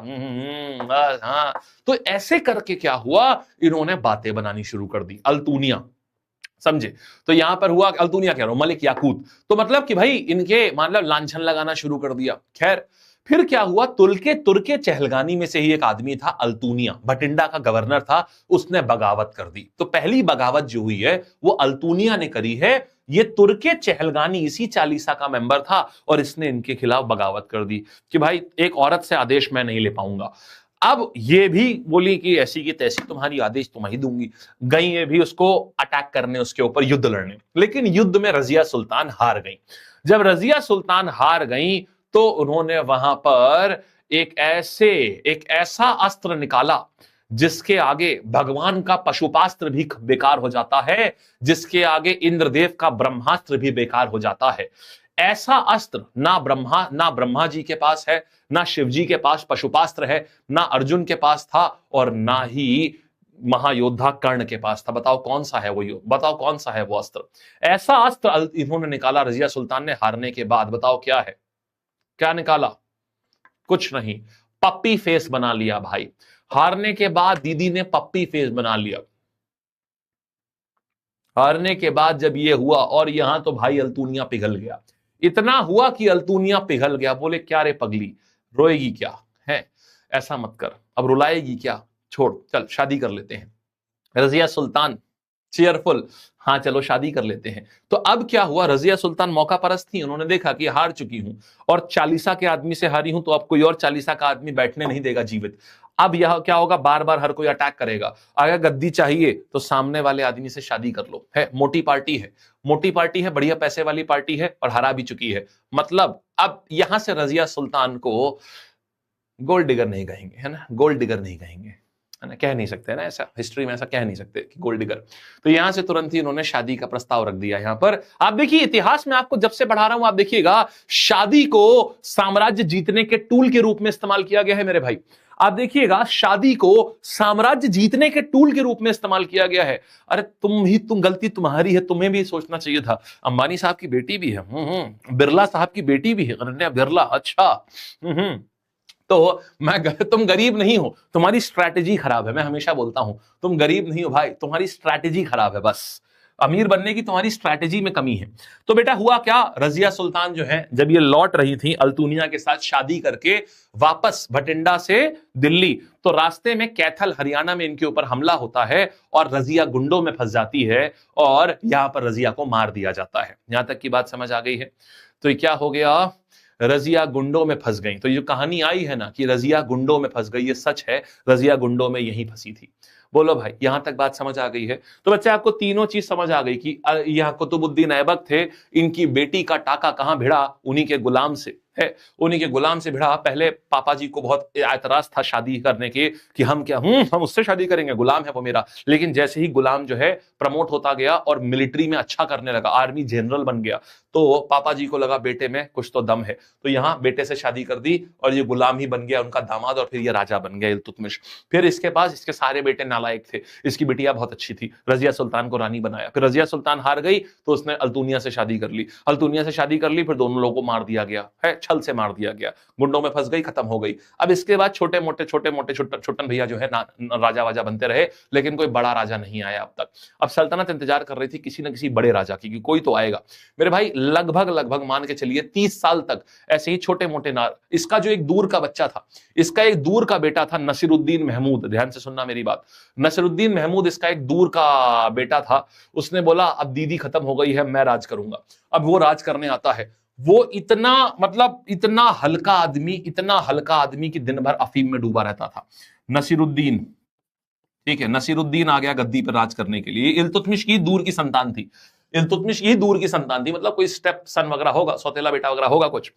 हाँ। तो ऐसे करके क्या हुआ, इन्होंने बातें बनानी शुरू कर दी, अल्तूनिया, समझे? तो यहां पर हुआ, अल्तूनिया कह रहा हूं, मलिक याकूत, तो मतलब कि भाई इनके मतलब लांछन लगाना शुरू कर दिया। खैर, फिर क्या हुआ, तुर्के चहलगानी में से ही एक आदमी था, अल्तूनिया, भटिंडा का गवर्नर था, उसने बगावत कर दी। तो पहली बगावत जो हुई है वो अल्तूनिया ने करी है। ये तुर्के चहलगानी इसी चालीसा का मेंबर था, और इसने इनके खिलाफ बगावत कर दी कि भाई एक औरत से आदेश मैं नहीं ले पाऊंगा। अब ये भी बोली कि ऐसी की तैसी तुम्हारी आदेश तुम ही दूंगी। गई ये भी उसको अटैक करने, उसके ऊपर युद्ध लड़ने, लेकिन युद्ध में रजिया सुल्तान हार गई। जब रजिया सुल्तान हार गई तो उन्होंने वहां पर एक ऐसा अस्त्र निकाला जिसके आगे भगवान का पशुपास्त्र भी बेकार हो जाता है, जिसके आगे इंद्रदेव का ब्रह्मास्त्र भी बेकार हो जाता है। ऐसा अस्त्र ना ब्रह्मा जी के पास है, ना शिव जी के पास पशुपास्त्र है, ना अर्जुन के पास था, और ना ही महायोद्धा कर्ण के पास था। बताओ कौन सा है वो बताओ कौन सा है वो अस्त्र? ऐसा अस्त्र इन्होंने निकाला रजिया सुल्तान ने हारने के बाद। बताओ क्या है? क्या निकाला? कुछ नहीं, पप्पी फेस बना लिया भाई। हारने के बाद दीदी ने पप्पी फेस बना लिया। हारने के बाद जब ये हुआ, और यहां तो भाई अल्तूनिया पिघल गया। इतना हुआ कि अल्तूनिया पिघल गया। बोले क्या रे पगली, रोएगी क्या है? ऐसा मत कर, अब रुलाएगी क्या? छोड़, चल शादी कर लेते हैं। रजिया सुल्तान चेयरफुल, हाँ चलो शादी कर लेते हैं। तो अब क्या हुआ, रजिया सुल्तान मौका परस्त थी, उन्होंने देखा कि हार चुकी हूं और चालीसा के आदमी से हारी हूं, तो अब कोई और चालीसा का आदमी बैठने नहीं देगा जीवित। अब यह क्या होगा, बार बार हर कोई अटैक करेगा। अगर गद्दी चाहिए तो सामने वाले आदमी से शादी कर लो। है मोटी पार्टी है, मोटी पार्टी है, बढ़िया पैसे वाली पार्टी है, और हरा भी चुकी है। मतलब अब यहां से रजिया सुल्तान को गोल्ड डिगर नहीं कहेंगे, है ना, गोल्ड डिगर नहीं कहेंगे, है ना, कह नहीं सकते ना, ऐसा हिस्ट्री में ऐसा कह नहीं सकते कि गोल्ड डिगर। तो यहां से तुरंत ही उन्होंने शादी का प्रस्ताव रख दिया। यहां पर आप देखिए, इतिहास में आपको जब से पढ़ा रहा हूं, आप देखिएगा शादी को साम्राज्य जीतने के टूल के रूप में इस्तेमाल किया गया है मेरे भाई। आप देखिएगा, शादी को साम्राज्य जीतने के टूल के रूप में इस्तेमाल किया गया है। अरे तुम गलती तुम्हारी है, तुम्हें भी सोचना चाहिए था। अंबानी साहब की बेटी भी है, बिरला साहब की बेटी भी है, अनन्या बिरला, अच्छा। तो तुम गरीब नहीं हो, तुम्हारी स्ट्रैटेजी खराब है। मैं हमेशा बोलता हूं, तुम गरीब नहीं हो भाई, तुम्हारी स्ट्रैटेजी खराब है बस। अमीर बनने की तुम्हारी स्ट्रैटेजी में कमी है। तो बेटा हुआ क्या, रजिया सुल्तान जो है जब ये लौट रही थी अल्तुनिया के साथ शादी करके वापस भटिंडा से दिल्ली, तो रास्ते में कैथल हरियाणा में इनके ऊपर हमला होता है और रजिया गुंडों में फंस जाती है और यहां पर रजिया को मार दिया जाता है। यहां तक की बात समझ आ गई है। तो ये क्या हो गया, रजिया गुंडों में फंस गई। तो ये जो कहानी आई है ना कि रजिया गुंडों में फंस गई, ये सच है, रजिया गुंडों में यहीं फंसी थी। बोलो भाई, यहां तक बात समझ आ गई है। तो बच्चे आपको तीनों चीज समझ आ गई कि यहां कुतुबुद्दीन ऐबक थे, इनकी बेटी का टाका कहां भिड़ा, उन्हीं के गुलाम से है, उन्हीं के गुलाम से भिड़ा। पहले पापा जी को बहुत एतराज था शादी करने के कि हम क्या हम उससे शादी करेंगे, गुलाम है वो मेरा। लेकिन जैसे ही गुलाम जो है प्रमोट होता गया और मिलिट्री में अच्छा करने लगा, आर्मी जनरल बन गया, तो पापा जी को लगा बेटे में कुछ तो दम है, तो यहां बेटे से शादी कर दी और ये गुलाम ही बन गया उनका दामाद, और फिर ये राजा बन गया इल्तुतमिश। फिर इसके पास इसके सारे बेटे नालायक थे, इसकी बिटिया बहुत अच्छी थी, रजिया सुल्तान को रानी बनाया। फिर रजिया सुल्तान हार गई तो उसने अल्तुनिया से शादी कर ली, अल्तुनिया से शादी कर ली, फिर दोनों लोगों को मार दिया गया है, छल से मार दिया गया, गुंडों में फंस गई, खत्म हो गई। अब इसके बाद छोटे मोटे छोटन भैया जो है राजा वाजा बनते रहे, लेकिन कोई बड़ा राजा नहीं आया अब तक। अब सल्तनत इंतजार कर रही थी किसी न किसी बड़े राजा की कि कोई तो आएगा। मेरे भाई लगभग मान के चलिए 30 साल तक ऐसे ही छोटे मोटे इसका जो एक दूर का बच्चा था, इसका एक दूर का बेटा था नसीरुद्दीन महमूद, ध्यान से सुनना मेरी बात, नसीरुद्दीन महमूद इसका एक दूर का बेटा था। उसने बोला अब दीदी खत्म हो गई है, मैं राज करूंगा। अब वो राज करने आता है, वो इतना मतलब इतना हल्का आदमी कि दिन भर अफीम में डूबा रहता था। नसीरुद्दीन, ठीक है, नसीरुद्दीन आ गया गद्दी पर राज करने के लिए। इल्तुतमिश की दूर की संतान थी, इल्तुतमिश की दूर की संतान थी, मतलब कोई स्टेप सन वगैरह होगा, सौतेला बेटा वगैरह होगा कुछ।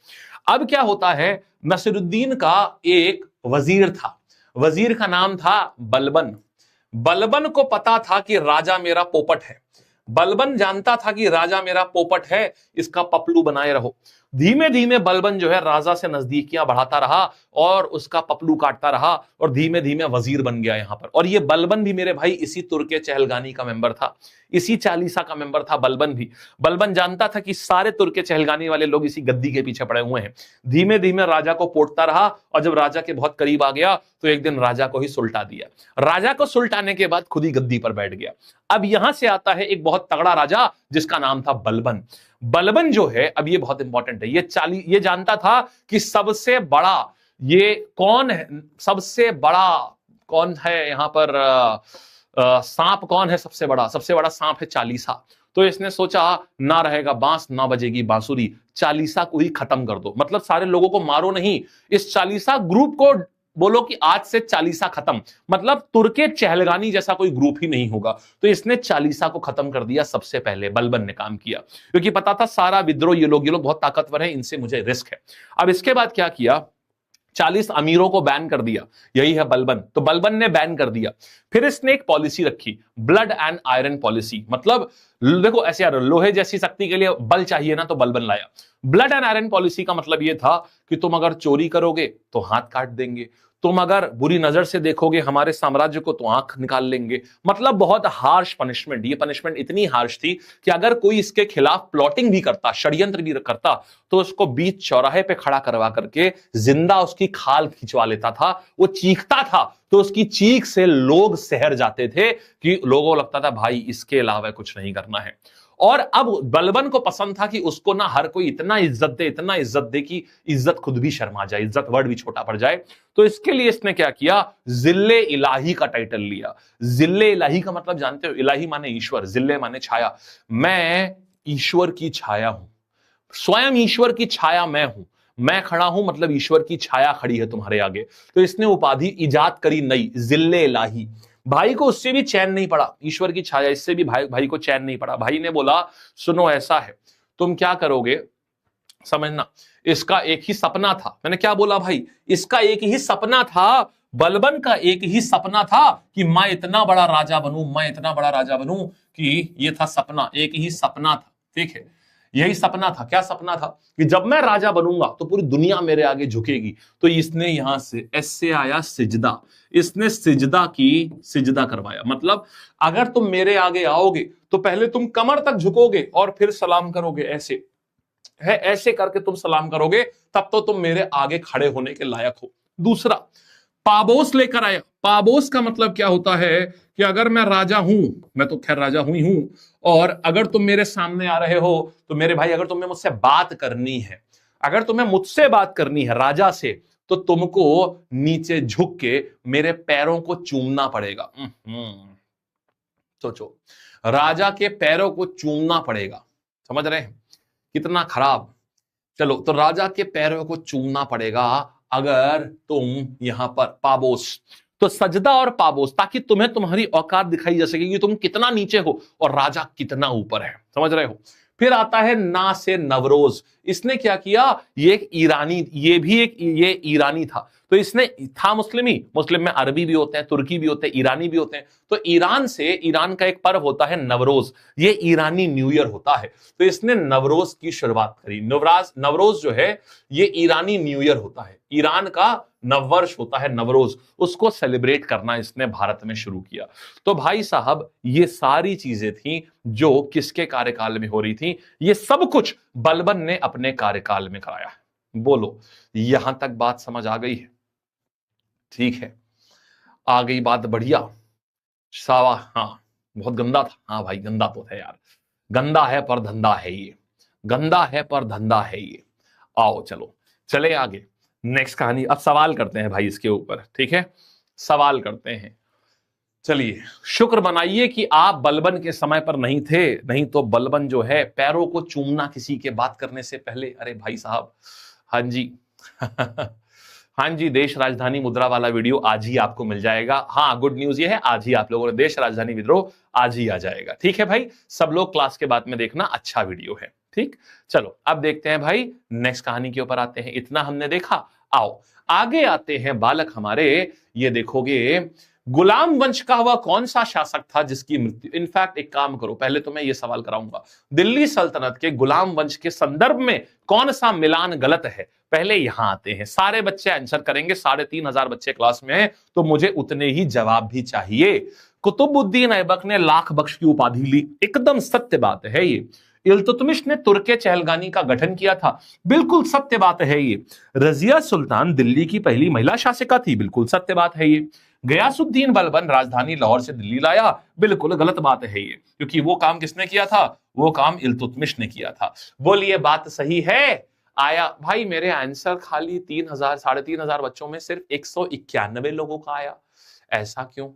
अब क्या होता है, नसीरुद्दीन का एक वजीर था, वजीर का नाम था बलबन। बलबन को पता था कि राजा मेरा पोपट है, बलबन जानता था कि राजा मेरा पोपट है, इसका पपलू बनाए रहो। धीमे धीमे बलबन जो है राजा से नजदीकियां बढ़ाता रहा और उसका पपलू काटता रहा और धीमे धीमे वजीर बन गया यहां पर। और ये बलबन भी मेरे भाई इसी तुर्के चहलगानी का मेंबर था, इसी चालीसा का मेंबर था बलबन भी। बलबन जानता था कि सारे तुर्के चहलगानी वाले लोग इसी गद्दी के पीछे पड़े हुए हैं। धीमे धीमे राजा को पोटता रहा और जब राजा के बहुत करीब आ गया तो एक दिन राजा को ही सुलटा दिया। राजा को सुलटाने के बाद खुद ही गद्दी पर बैठ गया। अब यहां से आता है एक बहुत तगड़ा राजा जिसका नाम था बलबन। बलबन जो है, अब ये बहुत इंपॉर्टेंट है, ये जानता था कि सबसे बड़ा ये कौन है, सबसे बड़ा कौन है यहां पर सांप कौन है, सबसे बड़ा सांप है चालीसा। तो इसने सोचा ना रहेगा बांस ना बजेगी बांसुरी, चालीसा को ही खत्म कर दो। मतलब सारे लोगों को मारो नहीं, इस चालीसा ग्रुप को बोलो कि आज से चालीसा खत्म, मतलब तुर्के चहलगानी जैसा कोई ग्रुप ही नहीं होगा। तो इसने चालीसा को खत्म कर दिया, सबसे पहले बलबन ने काम किया, क्योंकि पता था सारा विद्रोह ये लोग बहुत ताकतवर है, इनसे मुझे रिस्क है। अब इसके बाद क्या किया, 40 अमीरों को बैन कर दिया, यही है बलबन। तो बलबन ने बैन कर दिया। फिर इसने एक पॉलिसी रखी, ब्लड एंड आयरन पॉलिसी। मतलब देखो ऐसे यार, लोहे जैसी शक्ति के लिए बल चाहिए ना, तो बलबन लाया। ब्लड एंड आयरन पॉलिसी का मतलब यह था कि तुम अगर चोरी करोगे तो हाथ काट देंगे, तुम अगर बुरी नजर से देखोगे हमारे साम्राज्य को तो आंख निकाल लेंगे। मतलब बहुत हार्श पनिशमेंट। ये पनिशमेंट इतनी हार्श थी कि अगर कोई इसके खिलाफ प्लॉटिंग भी करता, षड्यंत्र भी करता, तो उसको बीच चौराहे पे खड़ा करवा करके जिंदा उसकी खाल खिंचवा लेता था। वो चीखता था तो उसकी चीख से लोग सहर जाते थे कि लोगों को लगता था भाई इसके अलावा कुछ नहीं करना है। और अब बलबन को पसंद था कि उसको ना हर कोई इतना इज्जत दे कि इज्जत खुद भी शर्मा जाए, इज्जत वर्ड भी छोटा पड़ जाए। तो इसके लिए इसने क्या किया, जिल्ले इलाही का टाइटल लिया। जिल्ले इलाही का मतलब जानते हो, इलाही माने ईश्वर, जिल्ले माने छाया। मैं ईश्वर की छाया हूं, स्वयं ईश्वर की छाया मैं हूं, मैं खड़ा हूं मतलब ईश्वर की छाया खड़ी है तुम्हारे आगे। तो इसने उपाधि इजाद करी नई, जिल्ले इलाही। भाई को उससे भी चैन नहीं पड़ा, ईश्वर की छाया, इससे भी भाई को चैन नहीं पड़ा। भाई ने बोला सुनो ऐसा है, तुम क्या करोगे समझना, इसका एक ही सपना था। मैंने क्या बोला भाई, इसका एक ही सपना था, बलबन का एक ही सपना था कि मैं इतना बड़ा राजा बनूं, मैं इतना बड़ा राजा बनूं, कि ये था सपना, एक ही सपना था। ठीक है, यही सपना था। क्या सपना था कि जब मैं राजा बनूंगा तो पूरी दुनिया मेरे आगे झुकेगी। तो इसने यहां से एस से आया सिजदा, इसने सिजदा की, सिजदा करवाया। मतलब अगर तुम मेरे आगे आओगे तो पहले तुम कमर तक झुकोगे और फिर सलाम करोगे, ऐसे है, ऐसे करके तुम सलाम करोगे, तब तो तुम मेरे आगे खड़े होने के लायक हो। दूसरा, पाबोस लेकर आया। पाबोस का मतलब क्या होता है कि अगर मैं राजा हूं, मैं तो खैर राजा हुई हूं, और अगर तुम मेरे सामने आ रहे हो तो मेरे भाई अगर तुम्हें मुझसे बात करनी है, अगर तुम्हें मुझसे बात करनी है राजा से, तो तुमको नीचे झुक के मेरे पैरों को चूमना पड़ेगा। सोचो, राजा के पैरों को चूमना पड़ेगा, समझ रहे हैं कितना खराब। चलो, तो राजा के पैरों को चूमना पड़ेगा अगर तुम यहां पर पाबोस, तो सजदा और पाबोस, ताकि तुम्हें तुम्हारी औकात दिखाई जा सके कि तुम कितना नीचे हो और राजा कितना ऊपर है, समझ रहे हो। फिर आता है ना से नवरोज। इसने क्या किया, ये एक ईरानी, ये ईरानी था, तो इसने था मुस्लिम ही, मुस्लिम में अरबी भी होते हैं, तुर्की भी होते हैं, ईरानी भी होते हैं, तो ईरान का एक पर्व होता है नवरोज, ये ईरानी न्यू ईयर होता है, तो इसने नवरोज की शुरुआत करी। नवरोज जो है ये ईरानी न्यू ईयर होता है, ईरान का नववर्ष होता है नवरोज, उसको सेलिब्रेट करना इसने भारत में शुरू किया। तो भाई साहब ये सारी चीजें थी जो किसके कार्यकाल में हो रही थी, ये सब कुछ बलबन ने अपने कार्यकाल में कराया। बोलो, यहां तक बात समझ आ गई है? ठीक है, आ गई बात बढ़िया। सावा, हाँ बहुत गंदा था, हाँ भाई गंदा तो था यार, गंदा है पर धंधा है ये, गंदा है पर धंधा है ये। आओ चलो चले आगे, नेक्स्ट कहानी। अब सवाल करते हैं भाई इसके ऊपर, ठीक है, सवाल करते हैं। चलिए, शुक्र मनाइए कि आप बलबन के समय पर नहीं थे, नहीं तो बलबन जो है पैरों को चूमना किसी के बात करने से पहले, अरे भाई साहब, हाँ जी हाँ जी, देश राजधानी मुद्रा वाला वीडियो आज ही आपको मिल जाएगा। हाँ, गुड न्यूज ये है, आज ही आप लोगों ने देश राजधानी विद्रोह आज ही आ जाएगा। ठीक है भाई, सब लोग क्लास के बाद में देखना, अच्छा वीडियो है। ठीक, चलो अब देखते हैं भाई, नेक्स्ट कहानी के ऊपर आते हैं। इतना हमने देखा, आओ आगे आते हैं बालक हमारे। ये देखोगे, गुलाम वंश का वह कौन सा शासक था जिसकी मृत्यु, इनफैक्ट एक काम करो, पहले तो मैं ये सवाल कराऊंगा, दिल्ली सल्तनत के गुलाम वंश के संदर्भ में कौन सा मिलान गलत है, पहले यहां आते हैं। सारे बच्चे आंसर करेंगे, 3,500 बच्चे क्लास में हैं, तो मुझे उतने ही जवाब भी चाहिए। कुतुबुद्दीन ऐबक ने लाख बख्श की उपाधि ली, एकदम सत्य बात है ये। इल्तुतमिश ने तुर्के चहलगानी का गठन किया था, बिल्कुल सत्य बात है ये। रजिया सुल्तान दिल्ली की पहली महिला शासिका थी, बिल्कुल सत्य बात है ये। गयासुद्दीन बलबन राजधानी लाहौर से दिल्ली लाया, बिल्कुल गलत बात है ये, क्योंकि वो काम किसने किया था, वो काम इल्तुतमिश ने किया था। बोलिए बात सही है? आया भाई, मेरे आंसर खाली 3,000 3,500 बच्चों में सिर्फ 191 लोगों का आया। ऐसा क्यों?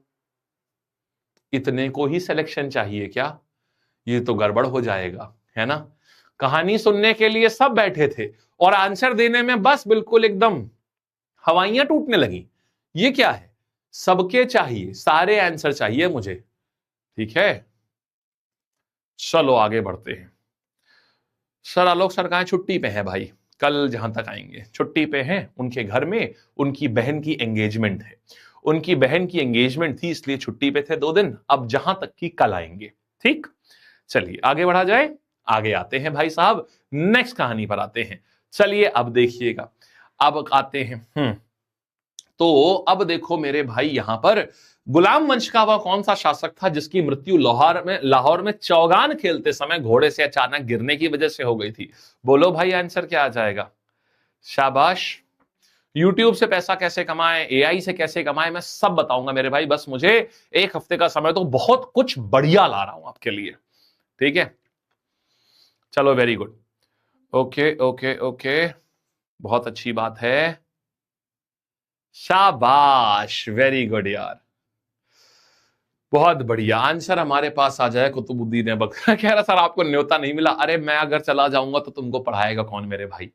इतने को ही सिलेक्शन चाहिए क्या? ये तो गड़बड़ हो जाएगा, है ना। कहानी सुनने के लिए सब बैठे थे और आंसर देने में बस बिल्कुल एकदम हवाइयां टूटने लगी। ये क्या है? सबके चाहिए, सारे आंसर चाहिए मुझे। ठीक है, चलो आगे बढ़ते हैं। सर आलोक सर कहां छुट्टी पे है भाई, कल जहां तक आएंगे छुट्टी पे हैं, उनके घर में उनकी बहन की एंगेजमेंट है, उनकी बहन की एंगेजमेंट थी इसलिए छुट्टी पे थे 2 दिन, अब जहां तक की कल आएंगे। ठीक, चलिए आगे बढ़ा जाए। आगे आते हैं भाई साहब, नेक्स्ट कहानी पर आते हैं। चलिए अब देखिएगा, अब आते हैं तो अब देखो मेरे भाई, यहां पर गुलाम वंश का वह कौन सा शासक था जिसकी मृत्यु लाहौर में चौगान खेलते समय घोड़े से अचानक गिरने की वजह से हो गई थी। बोलो भाई आंसर क्या आ जाएगा? शाबाश। यूट्यूब से पैसा कैसे कमाएं, एआई से कैसे कमाएं, मैं सब बताऊंगा मेरे भाई, बस मुझे 1 हफ्ते का समय, तो बहुत कुछ बढ़िया ला रहा हूं आपके लिए। ठीक है, चलो very good, okay okay okay, बहुत अच्छी बात है, शाबाश, वेरी गुड यार, बहुत बढ़िया। आंसर हमारे पास आ जाए कुतुबुद्दीन ऐबक। कह रहा सर आपको न्योता नहीं मिला, अरे मैं अगर चला जाऊंगा तो तुमको पढ़ाएगा कौन मेरे भाई,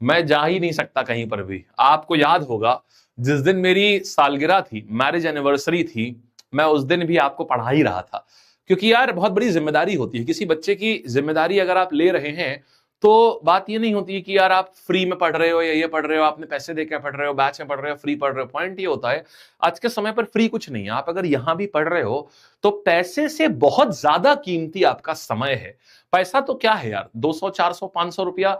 मैं जा ही नहीं सकता कहीं पर भी। आपको याद होगा जिस दिन मेरी सालगिरह थी, मैरिज एनिवर्सरी थी, मैं उस दिन भी आपको पढ़ा ही रहा था, क्योंकि यार बहुत बड़ी जिम्मेदारी होती है, किसी बच्चे की जिम्मेदारी अगर आप ले रहे हैं तो बात ये नहीं होती कि यार आप फ्री में पढ़ रहे हो या ये पढ़ रहे हो, आपने पैसे देकर पढ़ रहे हो, बैच में पढ़ रहे हो, फ्री पढ़ रहे हो। पॉइंट ये होता है आज के समय पर फ्री कुछ नहीं है, आप अगर यहां भी पढ़ रहे हो तो पैसे से बहुत ज्यादा कीमती आपका समय है। पैसा तो क्या है यार, 200 400 500 रुपया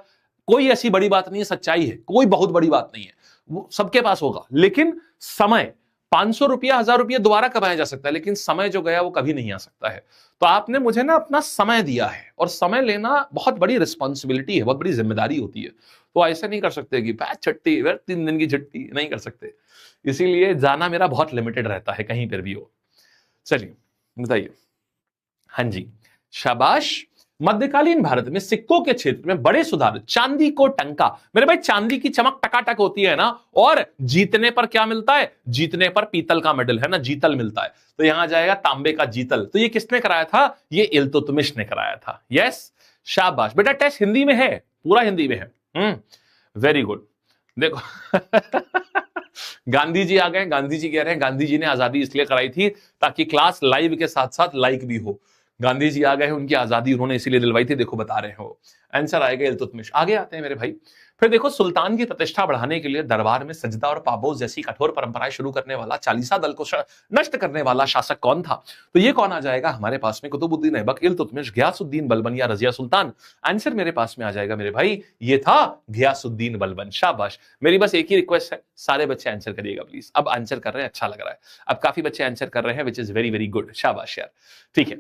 कोई ऐसी बड़ी बात नहीं है, सच्चाई है, कोई बहुत बड़ी बात नहीं है, वो सबके पास होगा, लेकिन समय 500 रुपया 1000 रुपया दोबारा कमाया जा सकता है, लेकिन समय जो गया वो कभी नहीं आ सकता है। तो आपने मुझे ना अपना समय दिया है, और समय लेना बहुत बड़ी रिस्पॉन्सिबिलिटी है, बहुत बड़ी जिम्मेदारी होती है। तो ऐसे नहीं कर सकते कि बैच छुट्टी 3 दिन की छुट्टी नहीं कर सकते, इसीलिए जाना मेरा बहुत लिमिटेड रहता है कहीं पर भी हो। चलिए बताइए। हाँ जी, शाबाश। मध्यकालीन भारत में सिक्कों के क्षेत्र में बड़े सुधार, चांदी को टंका। मेरे भाई चांदी की चमक टकाटक होती है ना, और जीतने पर क्या मिलता है? जीतने पर पीतल का मेडल है ना, जीतल मिलता है। तो यहां जाएगा तांबे का जीतल। तो ये किसने कराया था? ये इल्तुतमिश ने कराया था। यस, शाबाश बेटा। टेस्ट हिंदी में है, पूरा हिंदी में है। Very good. देखो गांधी जी आ गए। गांधी जी कह रहे हैं गांधी जी ने आजादी इसलिए कराई थी ताकि क्लास लाइव के साथ साथ लाइक भी हो। गांधी जी आ गए हैं, उनकी आजादी उन्होंने इसीलिए दिलवाई थी। देखो बता रहे हैं वो। आंसर आएगा इल्तुतमिश। आगे आते हैं मेरे भाई। फिर देखो, सुल्तान की प्रतिष्ठा बढ़ाने के लिए दरबार में सजदा और पापोस जैसी कठोर परंपराएं शुरू करने वाला, चालीसा दल को नष्ट करने वाला शासक कौन था? तो ये कौन आ जाएगा हमारे पास में? कुतुबुद्दीन ऐबक, इल्तुतमिश, गयासुद्दीन बलबन या रजिया सुल्तान? आंसर मेरे पास में आ जाएगा मेरे भाई, ये था गयासुद्दीन बलबन। शाबाश। मेरी बस एक ही रिक्वेस्ट है, सारे बच्चे आंसर करिएगा प्लीज। अब आंसर कर रहे हैं, अच्छा लग रहा है। अब काफी बच्चे आंसर कर रहे हैं, which is very very good. शाबाश यार, ठीक है।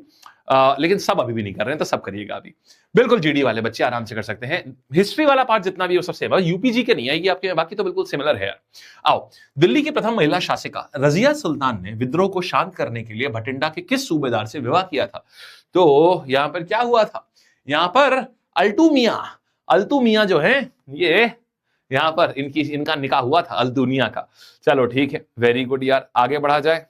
लेकिन सब अभी भी नहीं कर रहे हैं, तो सब करिएगा अभी। बिल्कुल जीडी वाले बच्चे आराम से कर सकते हैं। हिस्ट्री वाला पार्ट जितना भी वो सब सेम है, यूपीजी के नहीं आएगी आपके, बाकी तो बिल्कुल सिमिलर है। आओ, दिल्ली की प्रथम महिला शासिका रजिया सुल्तान ने विद्रोह को शांत करने के लिए भटिंडा के किस सूबेदार से विवाह किया था? तो यहां पर क्या हुआ था? यहां पर अल्टू मियां जो है, ये यहां पर इनका निकाह हुआ था अल्तुनिया का। चलो ठीक है, वेरी गुड यार। आगे बढ़ा जाए।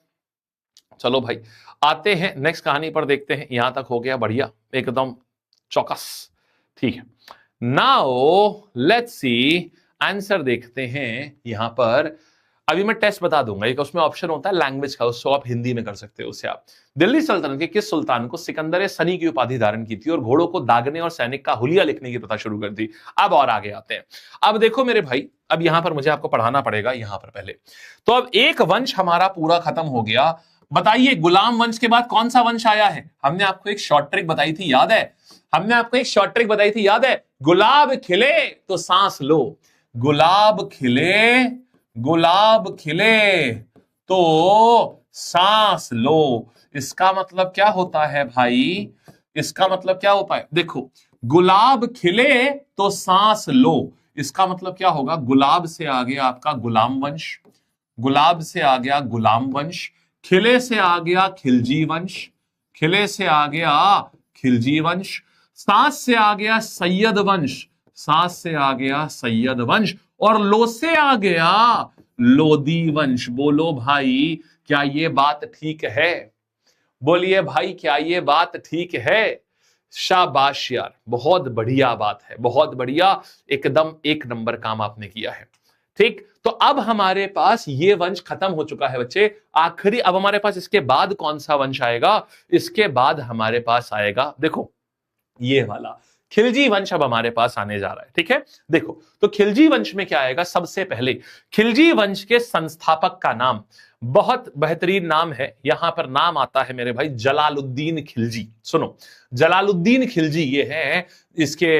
चलो भाई, आते हैं नेक्स्ट कहानी पर, देखते हैं। यहां तक हो गया बढ़िया, एकदम चौकस। ठीक है, नाउ लेट्स सी आंसर देखते हैं यहां पर। अभी मैं टेस्ट बता दूंगा, एक उसमें ऑप्शन होता है लैंग्वेज का, उसको आप हिंदी में कर सकते हो। उससे आप दिल्ली सल्तनत के किस सुल्तान को सिकंदर सनी की उपाधि धारण की थी और घोड़ों को दागने और सैनिक का हुलिया लिखने की प्रथा शुरू कर दी? अब और आगे आते हैं। अब देखो मेरे भाई, अब यहां पर मुझे आपको पढ़ाना पड़ेगा यहां पर पहले। तो अब एक वंश हमारा पूरा खत्म हो गया। बताइए गुलाम वंश के बाद कौन सा वंश आया है? हमने आपको एक शॉर्ट ट्रिक बताई थी, याद है? हमने आपको एक शॉर्ट ट्रिक बताई थी, याद है? गुलाब खिले तो सांस लो, गुलाब खिले तो सांस लो। इसका मतलब क्या होता है भाई? इसका मतलब क्या होता है? देखो, गुलाब खिले तो सांस लो, इसका मतलब क्या होगा? गुलाब से आ गया आपका गुलाम वंश, गुलाब से आ गया गुलाम वंश, खिले से आ गया खिलजी वंश, खिले से आ गया खिलजी वंश, सांस से आ गया सैयद वंश, सांस से आ गया सैयद वंश, और लो से आ गया लोदी वंश। बोलो भाई, क्या ये बात ठीक है? बोलिए भाई, क्या ये बात ठीक है? शाबाश यार, बहुत बढ़िया बात है, बहुत बढ़िया, एकदम एक नंबर काम आपने किया है। ठीक, तो अब हमारे पास ये वंश खत्म हो चुका है बच्चे। आखिरी अब हमारे पास इसके बाद कौन सा वंश आएगा? इसके बाद हमारे पास आएगा, देखो ये वाला खिलजी वंश अब हमारे पास आने जा रहा है। ठीक है, देखो तो खिलजी वंश में क्या आएगा? सबसे पहले खिलजी वंश के संस्थापक का नाम, बहुत बेहतरीन नाम है। यहां पर नाम आता है मेरे भाई जलालुद्दीन खिलजी। सुनो, जलालुद्दीन खिलजी ये है, इसके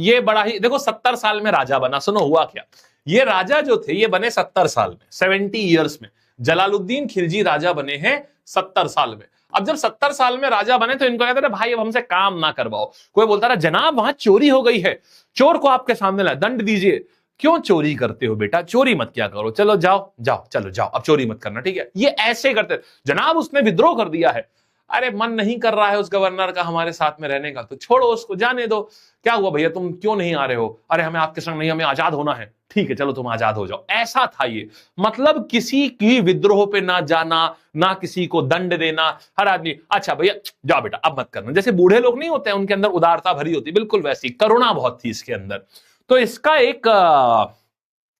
ये बड़ा ही, देखो 70 साल में राजा बना। सुनो हुआ क्या, ये राजा जो थे ये बने 70 साल में, 70 ईयर्स में। जलालुद्दीन खिलजी राजा बने हैं 70 साल में। अब जब 70 साल में राजा बने तो इनको कहते थे भाई अब हमसे काम ना करवाओ। कोई बोलता रहा जनाब वहां चोरी हो गई है, चोर को आपके सामने लाए, दंड दीजिए। क्यों चोरी करते हो बेटा? चोरी मत क्या करो, चलो जाओ जाओ, चलो जाओ, अब चोरी मत करना, ठीक है? ये ऐसे करते, जनाब उसने विद्रोह कर दिया है, अरे मन नहीं कर रहा है उस गवर्नर का हमारे साथ में रहने का, तो छोड़ो उसको, जाने दो। क्या हुआ भैया, तुम क्यों नहीं आ रहे हो? अरे हमें आपके संग नहीं, हमें आजाद होना है। ठीक है चलो तुम आजाद हो जाओ। ऐसा था ये, मतलब किसी की विद्रोह पे ना जाना, ना किसी को दंड देना, हर आदमी अच्छा भैया जाओ बेटा अब मत करना। जैसे बूढ़े लोग नहीं होते हैं, उनके अंदर उदारता भरी होती, बिल्कुल वैसी करुणा बहुत थी इसके अंदर। तो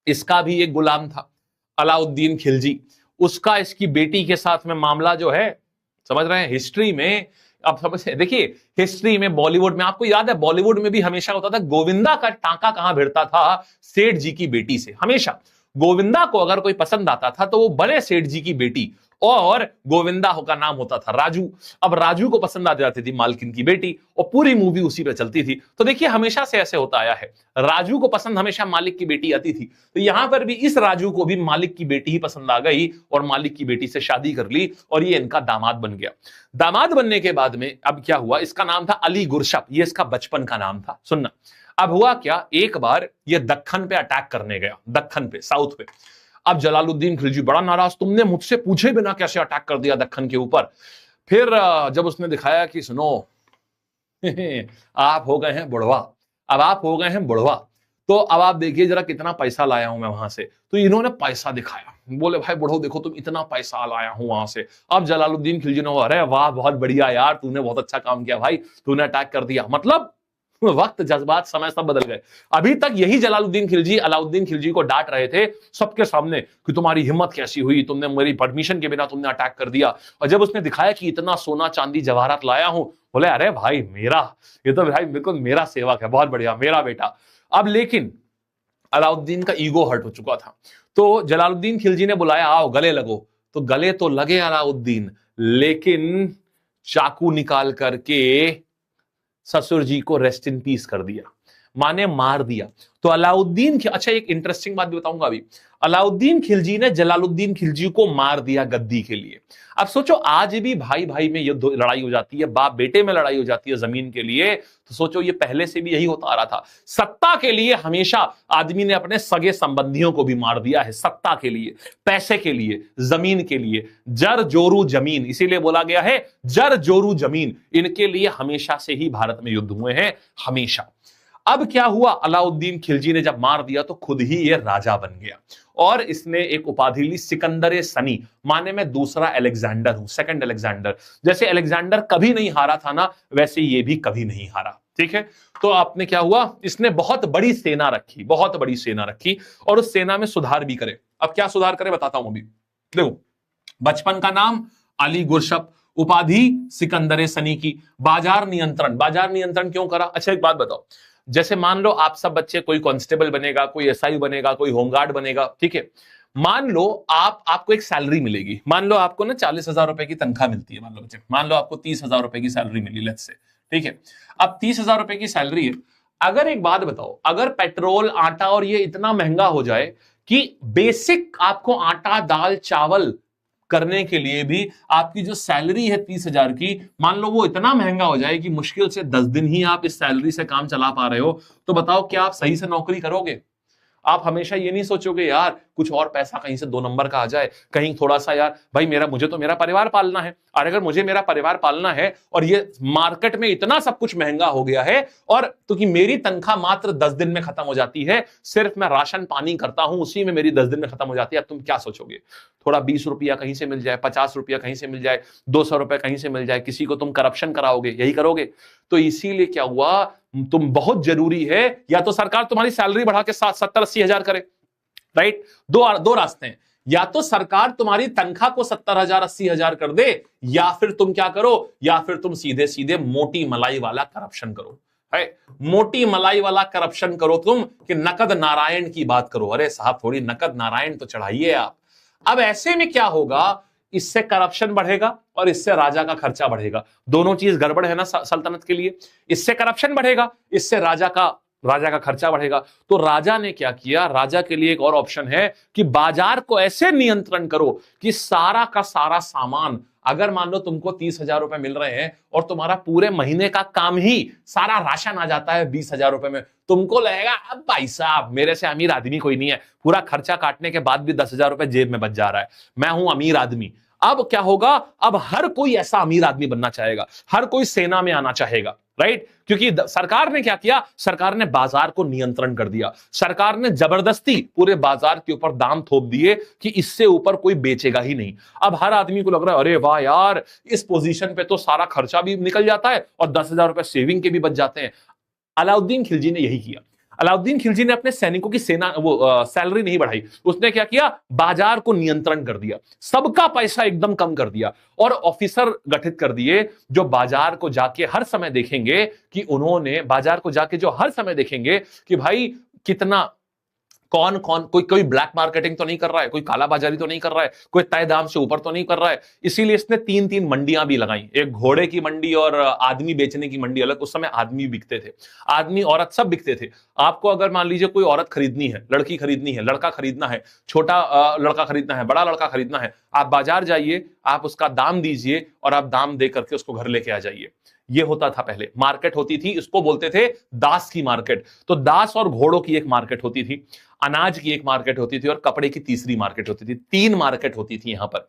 इसका भी एक गुलाम था अलाउद्दीन खिलजी, उसका इसकी बेटी के साथ में मामला जो है, समझ रहे हैं? हिस्ट्री में आप समझ, देखिए हिस्ट्री में, बॉलीवुड में, आपको याद है बॉलीवुड में भी हमेशा होता था गोविंदा का टांका कहां भिड़ता था? सेठ जी की बेटी से। हमेशा गोविंदा को अगर कोई पसंद आता था तो वो बड़े सेठ जी की बेटी, और गोविंदा का नाम होता था राजू। अब राजू को पसंद आ जाती थी मालकिन की बेटी, और पूरी मूवी उसी पे चलती थी। तो देखिए हमेशा से ऐसे होता आया है, राजू को पसंद हमेशा मालिक की बेटी आती थी। तो यहां पर भी इस राजू को भी मालिक की बेटी ही पसंद आ गई और मालिक की बेटी से शादी कर ली, और ये इनका दामाद बन गया। दामाद बनने के बाद में अब क्या हुआ, इसका नाम था अली गुरशप, ये इसका बचपन का नाम था। सुनना, अब हुआ क्या, एक बार ये दक्खन पे अटैक करने गया, दक्खन पे, साउथ पे। अब जलालुद्दीन खिलजी बड़ा नाराज, तुमने मुझसे पूछे बिना कैसे अटैक कर दिया दक्कन के ऊपर। फिर जब उसने दिखाया कि सुनो आप हो गए हैं बुढ़वा, अब आप हो गए हैं बुढ़वा, तो अब आप देखिए जरा कितना पैसा लाया हूं मैं वहां से। तो इन्होंने पैसा दिखाया, बोले भाई बुढ़ो देखो तुम इतना पैसा लाया हूं वहां से। अब जलालुद्दीन खिलजी ने, अरे वाह बहुत बढ़िया यार, तूने बहुत अच्छा काम किया भाई, तूने अटैक कर दिया। मतलब वक्त, जज्बात, समय सब बदल गए। अभी तक यही जलालुद्दीन खिलजी अलाउद्दीन खिलजी को डांट रहे थे सबके सामने कि तुम्हारी हिम्मत कैसी हुई, तुमने मेरी परमिशन के बिना तुमने अटैक कर दिया। और जब उसने दिखाया कि इतना सोना चांदी जवाहरात लाया हूं, बोले अरे भाई मेरा, ये तो भाई बिल्कुल मेरा सेवक है, बहुत बढ़िया, मेरा बेटा। अब लेकिन अलाउद्दीन का ईगो हर्ट हो चुका था, तो जलालुद्दीन खिलजी ने बुलाया, आओ गले लगो। तो गले तो लगे अलाउद्दीन, लेकिन चाकू निकाल करके ससुर जी को रेस्ट इन पीस कर दिया, माने मार दिया। तो अलाउद्दीन, अच्छा एक इंटरेस्टिंग बात भी बताऊंगा अभी, अलाउद्दीन खिलजी ने जलालुद्दीन खिलजी को मार दिया गद्दी के लिए। अब सोचो आज भी भाई भाई में युद्ध, लड़ाई हो जाती है, बाप बेटे में लड़ाई हो जाती है जमीन के लिए, तो सोचो ये पहले से भी यही होता आ रहा था। सत्ता के लिए हमेशा आदमी ने अपने सगे संबंधियों को भी मार दिया है, सत्ता के लिए, पैसे के लिए, जमीन के लिए। जर जोरू जमीन, इसीलिए बोला गया है जर जोरू जमीन, इनके लिए हमेशा से ही भारत में युद्ध हुए हैं, हमेशा। अब क्या हुआ, अलाउद्दीन खिलजी ने जब मार दिया तो खुद ही ये राजा बन गया, और इसने एक उपाधि ली सिकंदर सनी, माने मैं दूसरा अलेक्जेंडर हूं, सेकंड अलेक्जेंडर। जैसे अलेक्जेंडर कभी नहीं हारा था ना, वैसे ये भी कभी नहीं हारा, ठीक है। तो आपने क्या हुआ, इसने बहुत बड़ी सेना रखी, बहुत बड़ी सेना रखी, और उस सेना में सुधार भी करे। अब क्या सुधार करे बताता हूं अभी। देखो, बचपन का नाम अली गुरशप, उपाधि सिकंदर सनी की, बाजार नियंत्रण। बाजार नियंत्रण क्यों करा? अच्छा एक बात बताओ, जैसे मान लो आप सब बच्चे, कोई कांस्टेबल बनेगा, कोई एसआई बनेगा, कोई होमगार्ड बनेगा, ठीक है। मान लो आपको एक सैलरी मिलेगी, मान लो आपको ना 40,000 रुपए की तनख्वाह मिलती है, मान लो बच्चे, मान लो आपको 30,000 रुपए की सैलरी मिली, लेट्स से, ठीक है। अब 30,000 रुपए की सैलरी है, अगर एक बात बताओ, अगर पेट्रोल, आटा और ये इतना महंगा हो जाए कि बेसिक आपको आटा, दाल, चावल करने के लिए भी आपकी जो सैलरी है 30,000 की, मान लो वो इतना महंगा हो जाए कि मुश्किल से 10 दिन ही आप इस सैलरी से काम चला पा रहे हो, तो बताओ क्या आप सही से नौकरी करोगे? आप हमेशा ये नहीं सोचोगे यार कुछ और पैसा कहीं से 2 नंबर का आ जाए, कहीं थोड़ा सा यार भाई मुझे तो मेरा परिवार पालना है, और अगर मुझे मेरा परिवार पालना है और ये मार्केट में इतना सब कुछ महंगा हो गया है, और तो कि मेरी तनख्वाह मात्र 10 दिन में खत्म हो जाती है, सिर्फ मैं राशन पानी करता हूं उसी में मेरी 10 दिन में खत्म हो जाती है, अब तुम क्या सोचोगे? थोड़ा 20 रुपया कहीं से मिल जाए, 50 रुपया कहीं से मिल जाए, 200 रुपए कहीं से मिल जाए, किसी को तुम करप्शन कराओगे, यही करोगे। तो इसीलिए क्या हुआ, तुम बहुत जरूरी है, या तो सरकार तुम्हारी सैलरी बढ़ा के 70-80 हजार करे, राइट। दो रास्ते हैं, या तो सरकार तुम्हारी तनख्वाह को 70,000-80 हजार कर दे, या फिर तुम क्या करो, या फिर तुम सीधे सीधे मोटी मलाई वाला करप्शन करो, है मोटी मलाई वाला करप्शन करो तुम, कि नकद नारायण की बात करो। अरे साहब थोड़ी नकद नारायण तो चढ़ाइए आप। अब ऐसे में क्या होगा, इससे करप्शन बढ़ेगा और इससे राजा का खर्चा बढ़ेगा, दोनों चीज गड़बड़ है ना सल्तनत के लिए। इससे करप्शन बढ़ेगा, इससे राजा का खर्चा बढ़ेगा। तो राजा ने क्या किया, राजा के लिए एक और ऑप्शन है कि बाजार को ऐसे नियंत्रण करो कि सारा का सारा सामान, अगर मान लो तुमको 30,000 रुपए मिल रहे हैं और तुम्हारा पूरे महीने का काम ही सारा राशन आ जाता है 20,000 रुपए में, तुमको लगेगा अब भाई साहब मेरे से अमीर आदमी कोई नहीं है, पूरा खर्चा काटने के बाद भी 10,000 रुपए जेब में बच जा रहा है, मैं हूं अमीर आदमी। अब क्या होगा, अब हर कोई ऐसा अमीर आदमी बनना चाहेगा, हर कोई सेना में आना चाहेगा, राइट। क्योंकि सरकार ने क्या किया, सरकार ने बाजार को नियंत्रण कर दिया, सरकार ने जबरदस्ती पूरे बाजार के ऊपर दाम थोप दिए कि इससे ऊपर कोई बेचेगा ही नहीं। अब हर आदमी को लग रहा है अरे वाह यार, इस पोजीशन पे तो सारा खर्चा भी निकल जाता है और 10,000 रुपए सेविंग के भी बच जाते हैं। अलाउद्दीन खिलजी ने यही किया। अलाउद्दीन खिलजी ने अपने सैनिकों की सैलरी नहीं बढ़ाई, उसने क्या किया, बाजार को नियंत्रण कर दिया, सबका पैसा एकदम कम कर दिया, और ऑफिसर गठित कर दिए जो बाजार को जाके हर समय देखेंगे कि उन्होंने बाजार को जाके जो हर समय देखेंगे कि भाई कितना कौन कोई ब्लैक मार्केटिंग तो नहीं कर रहा है, कोई काला बाजारी तो नहीं कर रहा है, कोई तय दाम से ऊपर तो नहीं कर रहा है। इसीलिए इसने 3-3 मंडियां भी लगाई, एक घोड़े की मंडी और आदमी बेचने की मंडी अलग। उस समय आदमी बिकते थे, आदमी औरत सब बिकते थे। आपको अगर मान लीजिए कोई औरत खरीदनी है, लड़की खरीदनी है, लड़का खरीदना है, छोटा लड़का खरीदना है, बड़ा लड़का खरीदना है, आप बाजार जाइए, आप उसका दाम दीजिए और आप दाम दे करके उसको घर लेके आ जाइए। ये होता था पहले, मार्केट होती थी, इसको बोलते थे दास की मार्केट। तो दास और घोड़ों की एक मार्केट होती थी, अनाज की एक मार्केट होती थी और कपड़े की तीसरी मार्केट होती थी। 3 मार्केट होती थी यहां पर।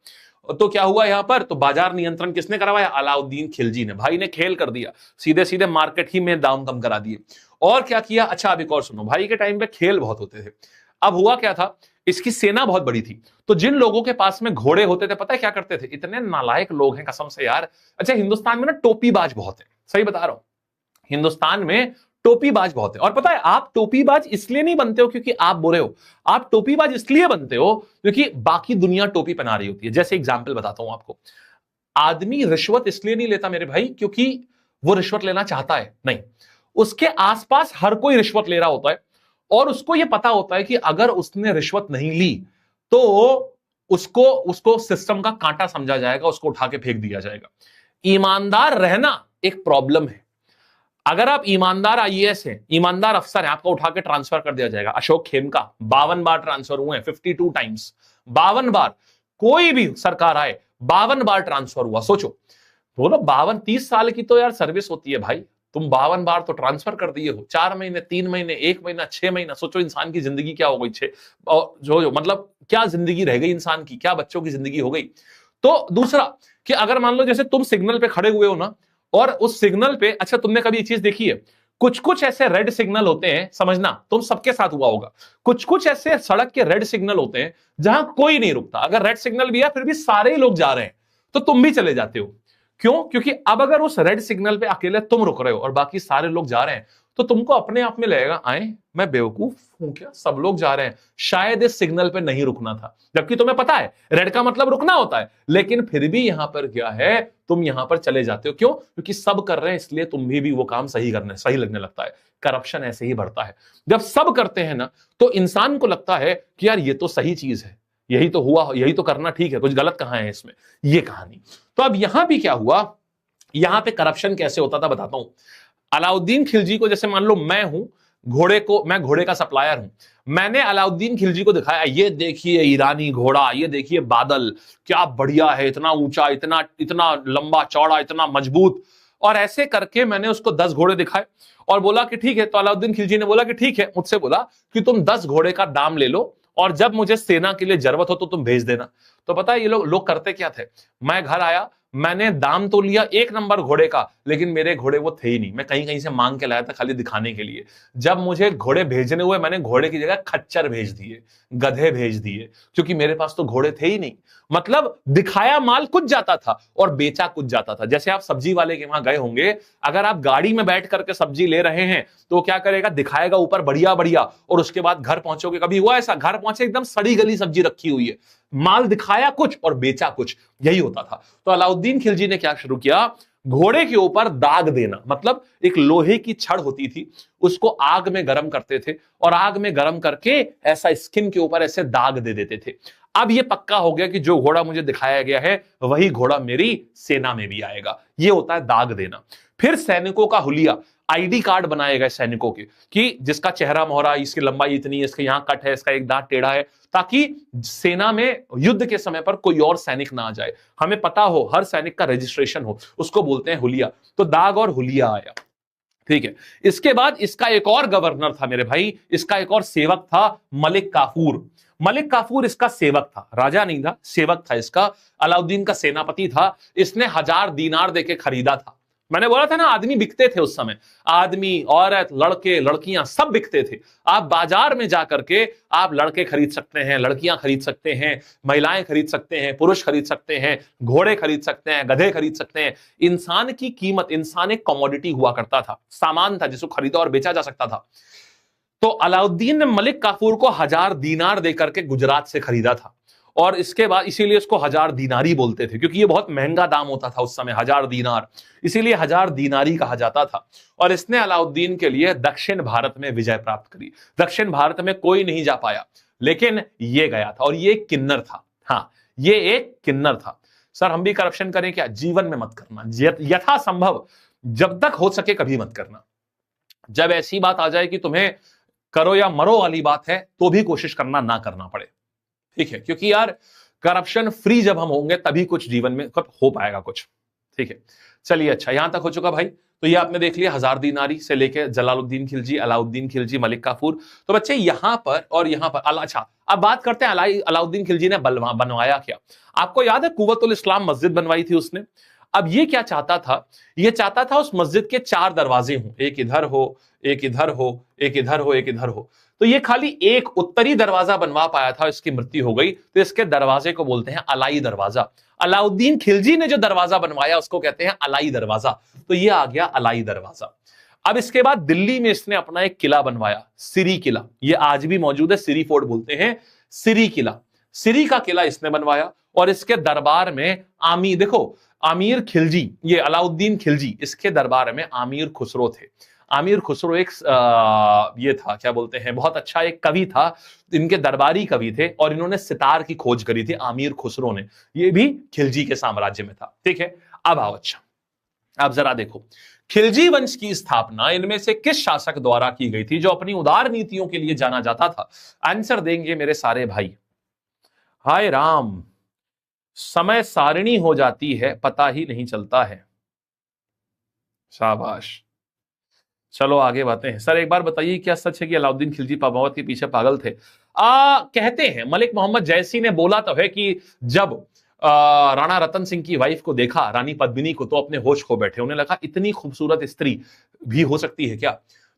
तो क्या हुआ यहां पर, तो बाजार नियंत्रण किसने करवाया, अलाउद्दीन खिलजी ने। भाई ने खेल कर दिया, सीधे सीधे मार्केट ही में दाम कम करा दिए। और क्या किया, अच्छा अब एक और सुनो, भाई के टाइम पे खेल बहुत होते थे। अब हुआ क्या था, इसकी सेना बहुत बड़ी थी, तो जिन लोगों के पास में घोड़े होते थे, पता है क्या करते थे, इतने नालायक लोग हैं कसम से यार। अच्छा, हिंदुस्तान में ना टोपीबाज बहुत है, सही बता रहा हूं, हिंदुस्तान में टोपीबाज बहुत है। और पता है, आप टोपीबाज इसलिए नहीं बनते हो क्योंकि आप बुरे हो, आप टोपीबाज इसलिए बनते हो क्योंकि बाकी दुनिया टोपी पहना रही होती है। जैसे एग्जाम्पल बताता हूं आपको, आदमी रिश्वत इसलिए नहीं लेता मेरे भाई क्योंकि वो रिश्वत लेना चाहता है, नहीं, उसके आसपास हर कोई रिश्वत ले रहा होता है और उसको यह पता होता है कि अगर उसने रिश्वत नहीं ली तो उसको उसको सिस्टम का कांटा समझा जाएगा, उसको उठा के फेंक दिया जाएगा। ईमानदार रहना एक प्रॉब्लम है। अगर आप ईमानदार आईएएस हैं, ईमानदार अफसर हैं, आपको उठा के ट्रांसफर कर दिया जाएगा। अशोक खेमका 52 बार ट्रांसफर हुए हैं, 52 टाइम्स, 52 बार। कोई भी सरकार आए 52 बार ट्रांसफर हुआ। सोचो, बोलो 52, 30 साल की तो यार सर्विस होती है भाई, तुम 52 बार तो ट्रांसफर कर दिए हो। 4 महीने, 3 महीने, 1 महीना, 6 महीना, सोचो इंसान की जिंदगी क्या हो गई। जो मतलब क्या जिंदगी रह गई इंसान की, क्या बच्चों की जिंदगी हो गई। तो दूसरा कि अगर मान लो जैसे तुम सिग्नल पे खड़े हुए हो ना, और उस सिग्नल पे, अच्छा तुमने कभी ये चीज देखी है, कुछ कुछ ऐसे रेड सिग्नल होते हैं, समझना तुम सबके साथ हुआ होगा, कुछ कुछ ऐसे सड़क के रेड सिग्नल होते हैं जहां कोई नहीं रुकता। अगर रेड सिग्नल भी है फिर भी सारे लोग जा रहे हैं, तो तुम भी चले जाते हो। क्यों? क्योंकि अब अगर उस रेड सिग्नल पे अकेले तुम रुक रहे हो और बाकी सारे लोग जा रहे हैं, तो तुमको अपने आप में लगेगा, आए मैं बेवकूफ हूं क्या, सब लोग जा रहे हैं, शायद इस सिग्नल पे नहीं रुकना था। जबकि तुम्हें पता है रेड का मतलब रुकना होता है, लेकिन फिर भी यहां पर क्या है, तुम यहां पर चले जाते हो। क्यों? क्योंकि सब कर रहे हैं, इसलिए तुम भी वो काम सही लगने लगता है। करप्शन ऐसे ही बढ़ता है, जब सब करते हैं ना तो इंसान को लगता है कि यार ये तो सही चीज है, यही तो हुआ, यही तो करना ठीक है, कुछ गलत कहां है इसमें, ये कहानी। तो अब यहां भी क्या हुआ, यहां पे करप्शन कैसे होता था बताता हूं। अलाउद्दीन खिलजी को, जैसे मान लो मैं हूं मैं घोड़े का सप्लायर हूं, मैंने अलाउद्दीन खिलजी को दिखाया, ये देखिए ईरानी घोड़ा, ये देखिए बादल, क्या बढ़िया है, इतना ऊंचा, इतना इतना लंबा चौड़ा, इतना मजबूत। और ऐसे करके मैंने उसको 10 घोड़े दिखाए और बोला कि ठीक है। तो अलाउद्दीन खिलजी ने बोला कि ठीक है, मुझसे बोला कि तुम 10 घोड़े का दाम ले लो और जब मुझे सेना के लिए जरूरत हो तो तुम भेज देना। तो पता है ये लोग करते क्या थे, मैं घर आया, मैंने दाम तो लिया 1 नंबर घोड़े का, लेकिन मेरे घोड़े वो थे ही नहीं, मैं कहीं कहीं से मांग के लाया था खाली दिखाने के लिए। जब मुझे घोड़े भेजने हुए, मैंने घोड़े की जगह खच्चर भेज दिए, गधे भेज दिए, क्योंकि मेरे पास तो घोड़े थे ही नहीं। मतलब दिखाया माल कुछ जाता था और बेचा कुछ जाता था। जैसे आप सब्जी वाले के वहां गए होंगे, अगर आप गाड़ी में बैठ करके सब्जी ले रहे हैं तो क्या करेगा, दिखाएगा ऊपर बढ़िया बढ़िया, और उसके बाद घर पहुंचोगे, कभी हुआ ऐसा, घर पहुंचे एकदम सड़ी गली सब्जी रखी हुई है, माल दिखाया कुछ और बेचा कुछ, यही होता था। तो अलाउद्दीन खिलजी ने क्या शुरू किया, घोड़े के ऊपर दाग देना। मतलब एक लोहे की छड़ होती थी, उसको आग में गर्म करते थे और आग में गर्म करके ऐसा स्किन के ऊपर ऐसे दाग दे देते थे। अब ये पक्का हो गया कि जो घोड़ा मुझे दिखाया गया है वही घोड़ा मेरी सेना में भी आएगा। ये होता है दाग देना। फिर सैनिकों का हुलिया, आईडी कार्ड बनाए गए सैनिकों के, कि जिसका चेहरा मोहरा, इसकी लंबाई इतनी है, इसके यहां कट है, इसका एक दांत टेढ़ा है, ताकि सेना में युद्ध के समय पर कोई और सैनिक ना आ जाए, हमें पता हो, हर सैनिक का रजिस्ट्रेशन हो, उसको बोलते हैं हुलिया। तो दाग और हुलिया आया, ठीक है। इसके बाद इसका एक और गवर्नर था मेरे भाई, इसका एक और सेवक था, मलिक काफूर। मलिक काफूर इसका सेवक था, राजा नहीं था, सेवक था इसका। अलाउद्दीन का सेनापति था, इसने 1000 दीनार देके खरीदा था। मैंने बोला था ना, आदमी बिकते थे उस समय, आदमी, औरत, लड़के, लड़कियां सब बिकते थे। आप बाजार में जाकर के आप लड़के खरीद सकते हैं, लड़कियां खरीद सकते हैं, महिलाएं खरीद सकते हैं, पुरुष खरीद सकते हैं, घोड़े खरीद सकते हैं, गधे खरीद सकते हैं। इंसान की कीमत, इंसान एक कमोडिटी हुआ करता था, सामान था जिसको खरीदा और बेचा जा सकता था। तो अलाउद्दीन ने मलिक काफूर को 1000 दीनार देकर के गुजरात से खरीदा था, और इसके बाद इसीलिए इसको 1000 दीनारी बोलते थे, क्योंकि ये बहुत महंगा दाम होता था उस समय, 1000 दीनार, इसीलिए 1000 दीनारी कहा जाता था। और इसने अलाउद्दीन के लिए दक्षिण भारत में विजय प्राप्त करी। दक्षिण भारत में कोई नहीं जा पाया, लेकिन ये गया था, और ये एक किन्नर था। हाँ, ये एक किन्नर था। सर हम भी करप्शन करें क्या? जीवन में मत करना, यथासंभव जब तक हो सके कभी मत करना। जब ऐसी बात आ जाए कि तुम्हें करो या मरो वाली बात है, तो भी कोशिश करना ना करना पड़े, ठीक है। क्योंकि यार करप्शन फ्री जब हम होंगे तभी कुछ जीवन में हो पाएगा कुछ, ठीक है, चलिए अच्छा यहां तक हो चुका भाई। तो ये आपने देख लिया हजार दीनारी से लेके जलालुद्दीन खिलजी, अलाउद्दीन खिलजी, मलिक काफूर। तो बच्चे यहां पर और यहां पर अच्छा अब बात करते हैं अलाउद्दीन खिलजी ने बनवाया क्या। आपको याद है कुव्वतुल इस्लाम मस्जिद बनवाई थी उसने। अब ये क्या चाहता था, ये चाहता था उस मस्जिद के 4 दरवाजे हों, एक इधर हो, एक इधर हो, एक इधर हो, एक इधर हो। तो ये खाली एक उत्तरी दरवाजा बनवा पाया था, इसकी मृत्यु हो गई। तो इसके दरवाजे को बोलते हैं अलाई दरवाजा। अलाउद्दीन खिलजी ने जो दरवाजा बनवाया उसको कहते हैं अलाई दरवाजा। तो ये आ गया अलाई दरवाजा। अब इसके बाद दिल्ली में इसने अपना एक किला बनवाया, सिरी किला। ये आज भी मौजूद है, सिरी फोर्ट बोलते हैं, सिरी किला। सिरी का किला इसने बनवाया और इसके दरबार में आमीर खिलजी, ये अलाउद्दीन खिलजी, इसके दरबार में आमीर खुसरो थे। आमीर खुसरो एक ये था, क्या बोलते हैं, बहुत अच्छा एक कवि था, इनके दरबारी कवि थे और इन्होंने सितार की खोज करी थी आमीर खुसरो ने। ये भी खिलजी के साम्राज्य में था। ठीक है, अब आओ अच्छा, अब जरा देखो खिलजी वंश की स्थापना इनमें से किस शासक द्वारा की गई थी जो अपनी उदार नीतियों के लिए जाना जाता था। आंसर देंगे मेरे सारे भाई। हाय राम, समय सारिणी हो जाती है, पता ही नहीं चलता है। शाबाश, चलो आगे बढ़ते हैं। सर एक बार बताइए क्या सच है कि अलाउद्दीन खिलजी पावावत के पीछे पागल थे? कहते हैं, मलिक मोहम्मद जैसी ने बोला तो है कि जब राणा रतन सिंह की वाइफ को देखा, रानी पद्मिनी को, तो अपने होश खो बैठे। उन्हें लगा इतनी खूबसूरत स्त्री भी हो सकती है क्या।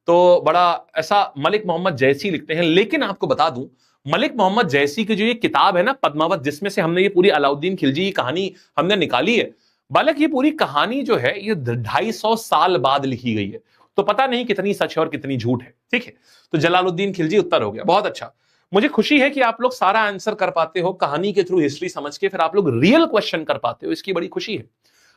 तो बड़ा ऐसा मलिक मोहम्मद जैसी लिखते हैं। लेकिन आपको बता दूं, मलिक मोहम्मद जैसी की जो ये किताब है ना पद्मावत, जिसमें से हमने ये पूरी अलाउद्दीन खिलजी की कहानी हमने निकाली है, बालक ये पूरी कहानी जो है ये 250 साल बाद लिखी गई है। तो पता नहीं कितनी सच है और कितनी झूठ है। ठीक है, तो जलालुद्दीन खिलजी उत्तर हो गया। बहुत अच्छा, मुझे खुशी है कि आप लोग सारा आंसर कर पाते हो कहानी के थ्रू, हिस्ट्री समझ के, फिर आप लोग रियल क्वेश्चन कर पाते हो, इसकी बड़ी खुशी है।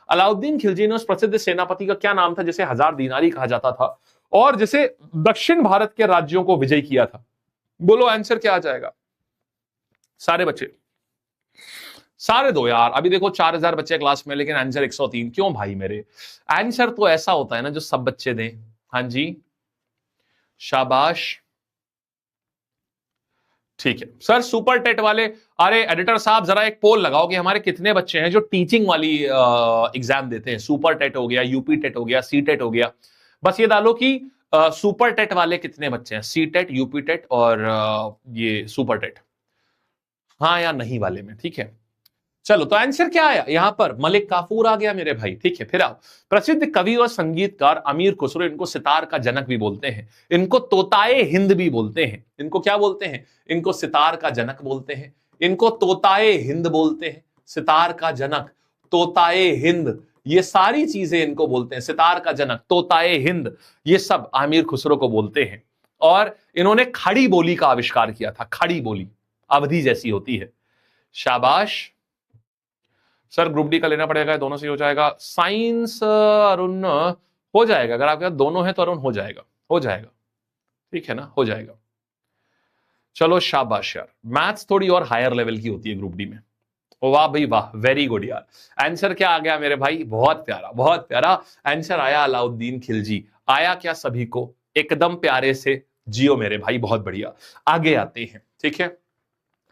अलाउद्दीन खिलजी ने उस प्रसिद्ध सेनापति का क्या नाम था जिसे हजार दीनारी कहा जाता था और जिसे दक्षिण भारत के राज्यों को विजय किया था? बोलो आंसर क्या आ जाएगा सारे बच्चे? सारे दो यार। अभी देखो 4000 बच्चे क्लास में, लेकिन आंसर 103। क्यों भाई मेरे? आंसर तो ऐसा होता है ना जो सब बच्चे दें। हाँ जी, शाबाश, ठीक है सर। सुपर टेट वाले, अरे एडिटर साहब जरा एक पोल लगाओ कि हमारे कितने बच्चे हैं जो टीचिंग वाली एग्जाम देते हैं। सुपर टेट हो गया, यूपी टेट हो गया, सी टेट हो गया। बस ये डालो कि सुपर टेट वाले कितने बच्चे हैं, सी टेट, यूपी टेट और ये सुपर टेट, हाँ या नहीं वाले में। ठीक है, चलो तो आंसर क्या आया यहां पर? मलिक काफूर आ गया मेरे भाई। ठीक है, फिर आओ। प्रसिद्ध कवि और संगीतकार अमीर खुसरो, इनको सितार का जनक भी बोलते हैं, इनको तोताए हिंद भी बोलते हैं। इनको क्या बोलते हैं? इनको सितार का जनक बोलते हैं, इनको तोताए हिंद बोलते हैं। सितार का जनक, तोताए हिंद, ये सारी चीजें इनको बोलते हैं। सितार का जनक, तोताए हिंद, ये सब आमीर खुसरो को बोलते हैं। और इन्होंने खड़ी बोली का आविष्कार किया था। खड़ी बोली अवधि जैसी होती है। शाबाश सर, ग्रुप डी का लेना पड़ेगा, दोनों से हो जाएगा। साइंस अरुण हो जाएगा, अगर आपके दोनों है तो अरुण हो जाएगा, हो जाएगा, ठीक है ना, हो जाएगा। चलो शाबाश यार, मैथ्स थोड़ी और हायर लेवल की होती है ग्रुप डी में। ओ वाह भाई वाह, वेरी गुड यार। आंसर क्या आ गया मेरे भाई? बहुत प्यारा, बहुत प्यारा आंसर आया, अलाउद्दीन खिलजी। आया क्या सभी को? एकदम प्यारे से जियो मेरे भाई, बहुत बढ़िया। आगे आते हैं, ठीक है,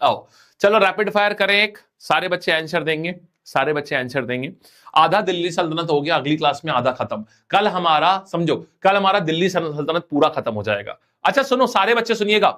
आओ चलो रैपिड फायर करें एक। सारे बच्चे आंसर देंगे, सारे बच्चे आंसर देंगे। आधा दिल्ली सल्तनत हो गया, अगली क्लास में आधा खत्म। कल हमारा, समझो, कल हमारा दिल्ली सल्तनत पूरा खत्म हो जाएगा। अच्छा सुनो, सारे बच्चे सुनिएगा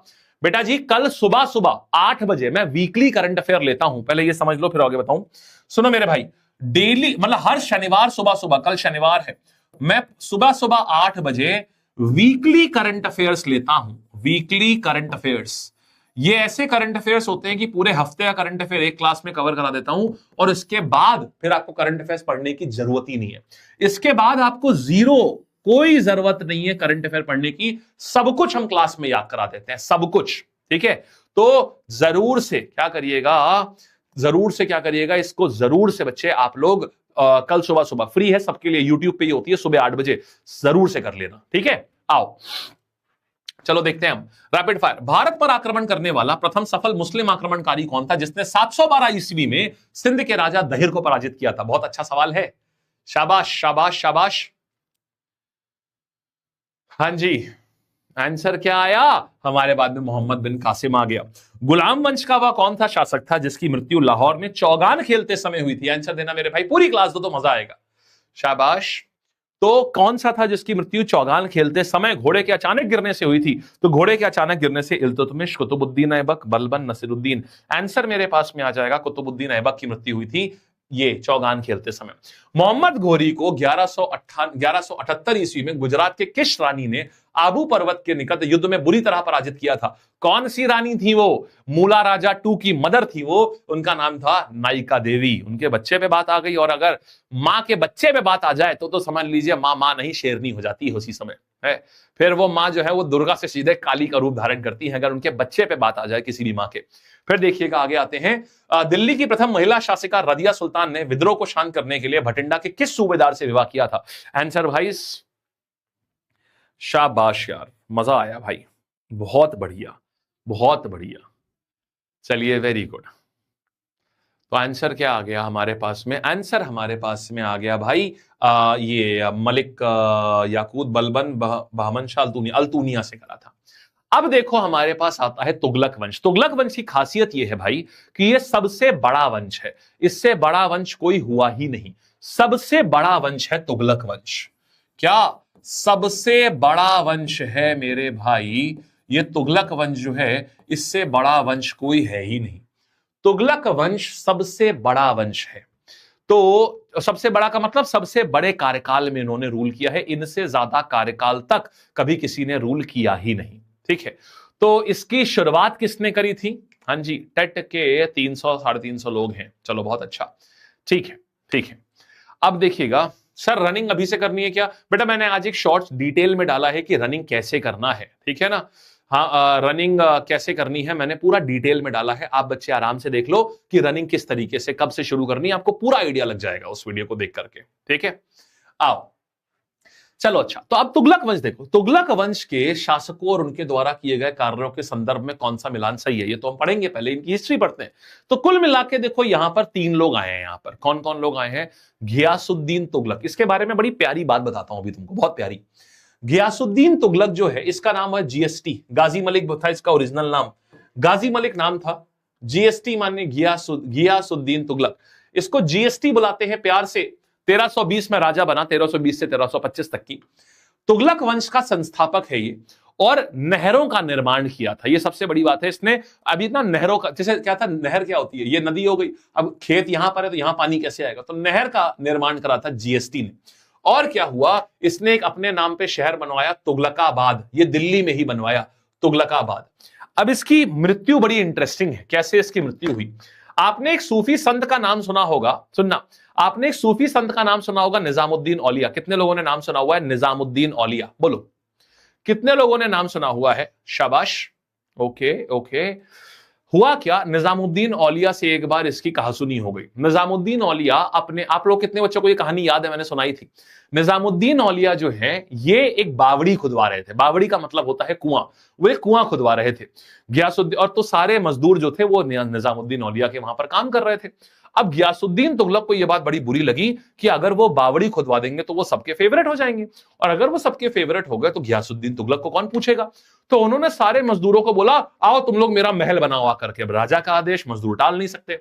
बेटा जी, कल सुबह सुबह 8 बजे मैं वीकली करंट अफेयर लेता हूं, पहले ये समझ लो फिर आगे बताऊं। सुनो मेरे भाई, डेली मतलब हर शनिवार सुबह सुबह, कल शनिवार है, मैं सुबह सुबह 8 बजे वीकली करंट अफेयर्स लेता हूं। वीकली करंट अफेयर्स, ये ऐसे करंट अफेयर्स होते हैं कि पूरे हफ्ते का करंट अफेयर एक क्लास में कवर करा देता हूं और इसके बाद फिर आपको करंट अफेयर्स पढ़ने की जरूरत ही नहीं है। इसके बाद आपको जीरो, कोई जरूरत नहीं है करंट अफेयर पढ़ने की, सब कुछ हम क्लास में याद करा देते हैं, सब कुछ। ठीक है, तो जरूर से क्या करिएगा, जरूर से क्या करिएगा, इसको जरूर से बच्चे आप लोग कल सुबह सुबह फ्री है सबके लिए, यूट्यूब पे ही होती है सुबह 8 बजे, जरूर से कर लेना। ठीक है, आओ चलो देखते हैं हम रैपिड फायर। भारत पर आक्रमण करने वाला प्रथम सफल मुस्लिम आक्रमणकारी कौन था जिसने 712 ईस्वी में सिंध के राजा दहिर को पराजित किया था? बहुत अच्छा सवाल है, शाबाश शाबाश शाबाश। हाँ जी, आंसर क्या आया हमारे? बाद में मोहम्मद बिन कासिम आ गया। गुलाम वंश का वह कौन था शासक था जिसकी मृत्यु लाहौर में चौगान खेलते समय हुई थी? आंसर देना मेरे भाई, पूरी क्लास दो तो मजा आएगा। शाबाश। तो कौन सा था जिसकी मृत्यु चौगान खेलते समय घोड़े के अचानक गिरने से हुई थी? तो घोड़े के अचानक गिरने से इल्तुतमिश, कुतुबुद्दीन ऐबक, बलबन, नसीरुद्दीन। आंसर मेरे पास में आ जाएगा, कुतुबुद्दीन ऐबक की मृत्यु हुई थी ये चौगान खेलते समय। मोहम्मद घोरी को 1178 ईस्वी में गुजरात के किस रानी ने आबू पर्वत के निकट युद्ध में बुरी तरह पराजित किया था? कौन सी रानी थी वो? मूला राजा टू की मदर थी वो, उनका नाम था नायिका देवी। उनके बच्चे पे बात आ गई, और अगर मां के बच्चे पे बात आ जाए तो समझ लीजिए मां नहीं शेरनी हो जाती है उसी समय है। फिर वो मां जो है वो दुर्गा से सीधे काली का रूप धारण करती है अगर उनके बच्चे पे बात आ जाए किसी भी मां के। फिर देखिएगा आगे आते हैं, दिल्ली की प्रथम महिला शासिका रजिया सुल्तान ने विद्रोह को शांत करने के लिए भटिंडा के किस सूबेदार से विवाह किया था? आंसर भाई, शाबाश यार, मजा आया भाई, बहुत बढ़िया बहुत बढ़िया। चलिए वेरी गुड। तो आंसर क्या आ गया हमारे पास में? आंसर हमारे पास में आ गया भाई ये मलिक याकूत बलबन बहमन शाह अल्तूनिया से करा था। अब देखो हमारे पास आता है तुगलक वंश। तुगलक वंश की खासियत यह है भाई कि यह सबसे बड़ा वंश है, इससे बड़ा वंश कोई हुआ ही नहीं। सबसे बड़ा वंश है तुगलक वंश। क्या सबसे बड़ा वंश है मेरे भाई? ये तुगलक वंश जो है, इससे बड़ा वंश कोई है ही नहीं। तुगलक वंश सबसे बड़ा वंश है। तो सबसे बड़ा का मतलब सबसे बड़े कार्यकाल में इन्होंने रूल किया है, इनसे ज्यादा कार्यकाल तक कभी किसी ने रूल किया ही नहीं। ठीक है, तो इसकी शुरुआत किसने करी थी? हाँ जी, टेट के 300-350 लोग हैं। चलो बहुत अच्छा, ठीक है ठीक है। अब देखिएगा सर, रनिंग अभी से करनी है क्या? बेटा मैंने आज एक शॉर्ट डिटेल में डाला है कि रनिंग कैसे करना है, ठीक है ना। हाँ, रनिंग कैसे करनी है मैंने पूरा डिटेल में डाला है। आप बच्चे आराम से देख लो कि रनिंग किस तरीके से कब से शुरू करनी है, आपको पूरा आइडिया लग जाएगा उस वीडियो को देख करके। ठीक है, आओ चलो। अच्छा, तो अब तुगलक वंश देखो। तुगलक वंश के शासकों और उनके द्वारा किए गए कार्यों के संदर्भ में कौन सा मिलान सही है, ये तो हम पढ़ेंगे, पहले इनकी हिस्ट्री पढ़ते हैं। तो कुल मिला के देखो यहां पर 3 लोग आए हैं। यहां पर कौन कौन लोग आए हैं? घियासुद्दीन तुगलक। इसके बारे में बड़ी प्यारी बात बताता हूं अभी तुमको, बहुत प्यारी। घियासुद्दीन तुगलक जो है, इसका नाम है जीएसटी। गाजी मलिक था इसका ओरिजिनल नाम, गाजी मलिक नाम था। जीएसटी माने घियासुद्दीन तुगलक, इसको जीएसटी बुलाते हैं प्यार से। 1320 में राजा बना, 1320 से 1325 तक की। तुगलक वंश का संस्थापक है ये, और नहरों का निर्माण किया था। ये सबसे बड़ी बात है। इसने अभी ना नहरों का, जैसे क्या था, नहर क्या होती है, ये नदी हो गई, अब खेत यहां पर है तो यहां पानी कैसे आएगा, तो नहर का निर्माण करा था जीएसटी ने। और क्या हुआ, इसने एक अपने नाम पे शहर बनवाया, तुगलकाबाद। ये दिल्ली में ही बनवाया, तुगलकाबाद। अब इसकी मृत्यु बड़ी इंटरेस्टिंग है। कैसे इसकी मृत्यु हुई? आपने एक सूफी संत का नाम सुना होगा, सुनना, आपने एक सूफी संत का नाम सुना होगा, निजामुद्दीन औलिया। कितने लोगों ने नाम सुना हुआ है निजामुद्दीन औलिया? बोलो, कितने लोगों ने नाम सुना हुआ है? शाबाश, ओके ओके। हुआ क्या, निजामुद्दीन औलिया से एक बार इसकी कहासुनी हो गई। निजामुद्दीन औलिया अपने, आप लोग कितने बच्चों को ये कहानी याद है, मैंने सुनाई थी। निजामुद्दीन औलिया जो है, ये एक बावड़ी खुदवा रहे थे। बावड़ी का मतलब होता है कुआं। वो एक कुआं खुदवा रहे थे गियासुद्दीन, और तो सारे मजदूर जो थे वो निजामुद्दीन औलिया के वहां पर काम कर रहे थे। अब गियासुद्दीन तुगलक को यह बात बड़ी बुरी लगी कि अगर वो बावड़ी खुदवा देंगे तो वो सबके फेवरेट हो जाएंगे, और अगर वो सबके फेवरेट हो गए तो गियासुद्दीन तुगलक को कौन पूछेगा। तो उन्होंने सारे मजदूरों को बोला, आओ तुम लोग मेरा महल बनाओ आकर के। अब राजा का आदेश मजदूर टाल नहीं सकते।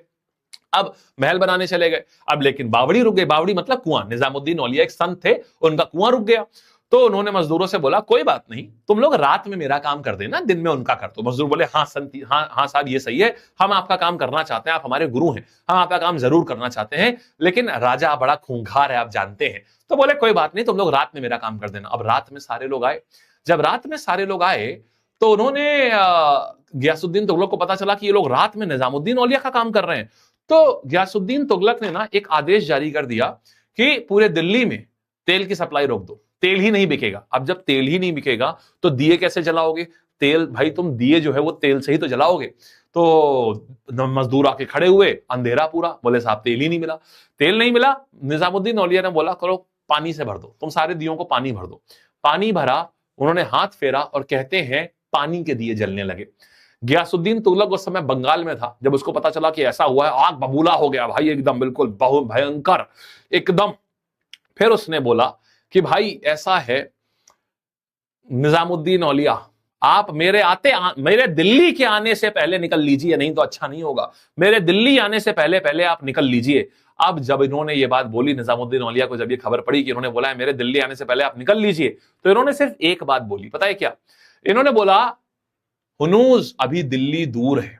अब महल बनाने चले गए। अब लेकिन बावड़ी रुक गई। बावड़ी मतलब कुआं। निजामुद्दीन औलिया एक संत थे, उनका कुआं रुक गया। तो उन्होंने मजदूरों से बोला, कोई बात नहीं, तुम लोग रात में मेरा काम कर देना, दिन में उनका कर दो। मजदूर बोले, हाँ संत, हाँ साहब ये सही है, हम आपका काम करना चाहते हैं, आप हमारे गुरु हैं, हम आपका काम जरूर करना चाहते हैं, लेकिन राजा बड़ा खूंखार है, आप जानते हैं। तो बोले कोई बात नहीं, तुम लोग रात में मेरा काम कर देना। अब रात में सारे लोग आए। जब रात में सारे लोग आए तो उन्होंने गियासुद्दीन तुगलक को पता चला कि ये लोग रात में निजामुद्दीन औलिया का काम कर रहे हैं। तो गियासुद्दीन तुगलक ने ना एक आदेश जारी कर दिया कि पूरे दिल्ली में तेल की सप्लाई रोक दो, तेल ही नहीं बिकेगा। अब जब तेल ही नहीं बिकेगा तो दिए कैसे जलाओगे? तेल भाई, तुम दिए जो है वो तेल से ही तो जलाओगे। तो मजदूर आके खड़े हुए, अंधेरा पूरा, बोले साहब तेल ही नहीं मिला। तेल नहीं मिला, निजामुद्दीन औलिया ने बोला करो पानी से भर दो, तुम सारे दियों को पानी भर दो। पानी भरा, उन्होंने हाथ फेरा और कहते हैं पानी के दिए जलने लगे। गियासुद्दीन तुगलक उस समय बंगाल में था। जब उसको पता चला कि ऐसा हुआ है, आग बबूला हो गया भाई, एकदम बिल्कुल बहुत भयंकर एकदम। फिर उसने बोला कि भाई ऐसा है निजामुद्दीन औलिया, आप मेरे दिल्ली के आने से पहले निकल लीजिए, नहीं तो अच्छा नहीं होगा। मेरे दिल्ली आने से पहले आप निकल लीजिए। अब जब इन्होंने ये बात बोली, निजामुद्दीन औलिया को जब ये खबर पड़ी कि इन्होंने बोला है मेरे दिल्ली आने से पहले आप निकल लीजिए, तो इन्होंने सिर्फ एक बात बोली, पता है क्या? इन्होंने बोला हुनूज अभी दिल्ली दूर है,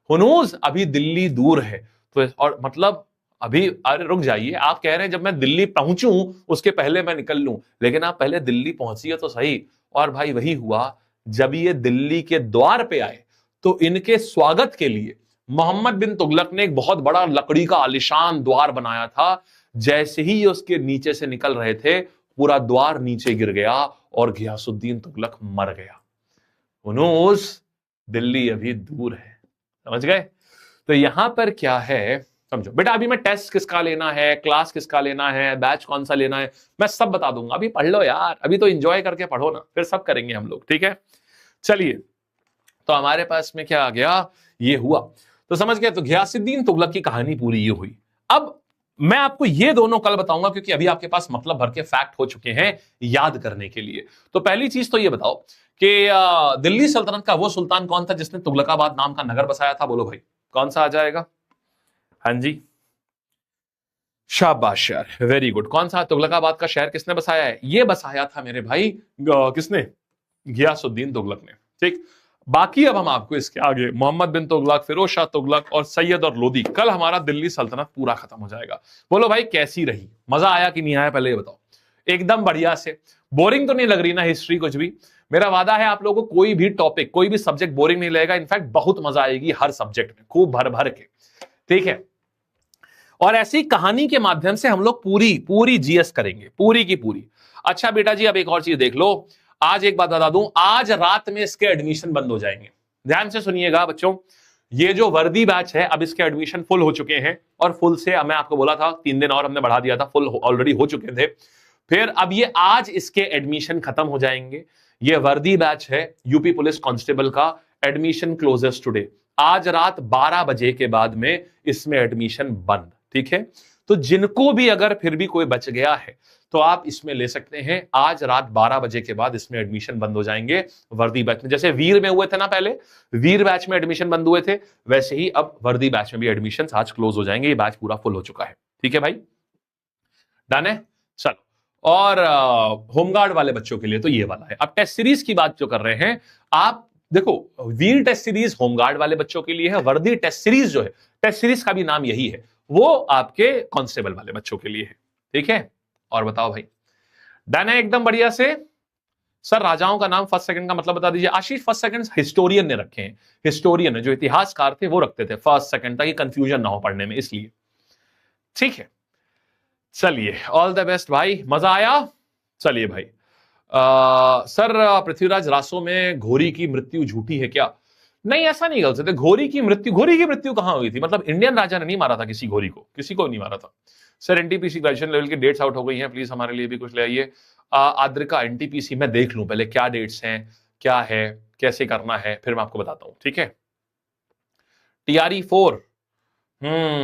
हुनूज अभी दिल्ली दूर है। तो और मतलब अभी, अरे रुक जाइए, आप कह रहे हैं जब मैं दिल्ली पहुंचूं उसके पहले मैं निकल लूं, लेकिन आप पहले दिल्ली पहुंचिए तो सही। और भाई वही हुआ, जब ये दिल्ली के द्वार पे आए तो इनके स्वागत के लिए मोहम्मद बिन तुगलक ने एक बहुत बड़ा लकड़ी का आलिशान द्वार बनाया था। जैसे ही ये उसके नीचे से निकल रहे थे, पूरा द्वार नीचे गिर गया और घियासुद्दीन तुगलक मर गया। हुनूस दिल्ली अभी दूर है, समझ गए? तो यहां पर क्या है समझो बेटा, अभी मैं टेस्ट किसका लेना है, क्लास किसका लेना है, बैच कौन सा लेना है, मैं सब बता दूंगा। अभी पढ़ लो यार, अभी तो एंजॉय करके पढ़ो ना, फिर सब करेंगे हम लोग, ठीक है? चलिए, तो हमारे पास में क्या आ गया, ये हुआ, तो समझ गए। तो घियासुद्दीन तुगलक की कहानी पूरी ये हुई। अब मैं आपको ये दोनों कल बताऊंगा, क्योंकि अभी आपके पास मतलब भर के फैक्ट हो चुके हैं याद करने के लिए। तो पहली चीज तो ये बताओ कि दिल्ली सल्तनत का वो सुल्तान कौन था जिसने तुगलकाबाद नाम का नगर बसाया था? बोलो भाई, कौन सा आ जाएगा? हाँ जी, शाबाश यार, वेरी गुड। कौन सा तुगलकाबाद का शहर किसने बसाया है? ये बसाया था मेरे भाई किसने? घियासुद्दीन तुगलक ने। ठीक, बाकी अब हम आपको इसके आगे मोहम्मद बिन तुगलक, फिरोज शाह तुगलक और सैयद और लोदी, कल हमारा दिल्ली सल्तनत पूरा खत्म हो जाएगा। बोलो भाई कैसी रही, मजा आया कि नहीं आया, पहले ये बताओ। एकदम बढ़िया से, बोरिंग तो नहीं लग रही ना हिस्ट्री कुछ भी? मेरा वादा है आप लोगों को कोई भी टॉपिक, कोई भी सब्जेक्ट बोरिंग नहीं लगेगा, इनफैक्ट बहुत मजा आएगी हर सब्जेक्ट में, खूब भर भर के, ठीक है? और ऐसी कहानी के माध्यम से हम लोग पूरी पूरी जीएस करेंगे, पूरी की पूरी। अच्छा बेटा जी, अब एक और चीज देख लो, आज एक बात बता दूं, आज रात में इसके एडमिशन बंद हो जाएंगे। ध्यान से सुनिएगा बच्चों, ये जो वर्दी बैच है, अब इसके एडमिशन फुल हो चुके हैं, और फुल से मैं आपको बोला था 3 दिन और हमने बढ़ा दिया था, फुल ऑलरेडी हो चुके थे। फिर अब ये आज इसके एडमिशन खत्म हो जाएंगे। ये वर्दी बैच है यूपी पुलिस कांस्टेबल का, एडमिशन क्लोजेस टुडे। आज रात 12 बजे के बाद में इसमें एडमिशन बंद, ठीक है? तो जिनको भी अगर फिर भी कोई बच गया है तो आप इसमें ले सकते हैं। आज रात 12 बजे के बाद इसमें एडमिशन बंद हो जाएंगे वर्दी बैच में। जैसे वीर में हुए थे ना, पहले वीर बैच में एडमिशन बंद हुए थे, वैसे ही अब वर्दी बैच में भी एडमिशन आज क्लोज हो जाएंगे। ये बैच पूरा फुल हो चुका है, ठीक है भाई? डन है? चलो, और होमगार्ड वाले बच्चों के लिए तो ये वाला है। अब टेस्ट सीरीज की बात जो कर रहे हैं आप, देखो वीर टेस्ट सीरीज होमगार्ड वाले बच्चों के लिए है, वर्दी टेस्ट सीरीज जो है, टेस्ट सीरीज का भी नाम यही है, वो आपके कांस्टेबल वाले बच्चों के लिए है, ठीक है? और बताओ भाई, डन है एकदम बढ़िया से? सर राजाओं का नाम फर्स्ट सेकंड का मतलब बता दीजिए। आशीष, फर्स्ट सेकंड हिस्टोरियन ने रखे हैं, हिस्टोरियन है जो इतिहासकार थे वो रखते थे फर्स्ट सेकंड, ताकि कंफ्यूजन ना हो पढ़ने में, इसलिए, ठीक है? चलिए, ऑल द बेस्ट भाई, मजा आया? चलिए भाई, सर पृथ्वीराज रासो में घोरी की मृत्यु झूठी है क्या? नहीं, ऐसा नहीं कर सकते। घोरी की मृत्यु कहां हुई थी? मतलब इंडियन राजा ने नहीं मारा था किसी घोरी को, किसी को नहीं मारा था। सर एनटीपीसी ग्रेजुएशन लेवल की डेट्स आउट हो गई हैं, प्लीज हमारे लिए भी कुछ ले आइए। आद्रिका, एनटीपीसी मैं देख लूं पहले क्या डेट्स हैं, क्या है, कैसे करना है, फिर मैं आपको बताता हूं, ठीक है? टीआरई 4,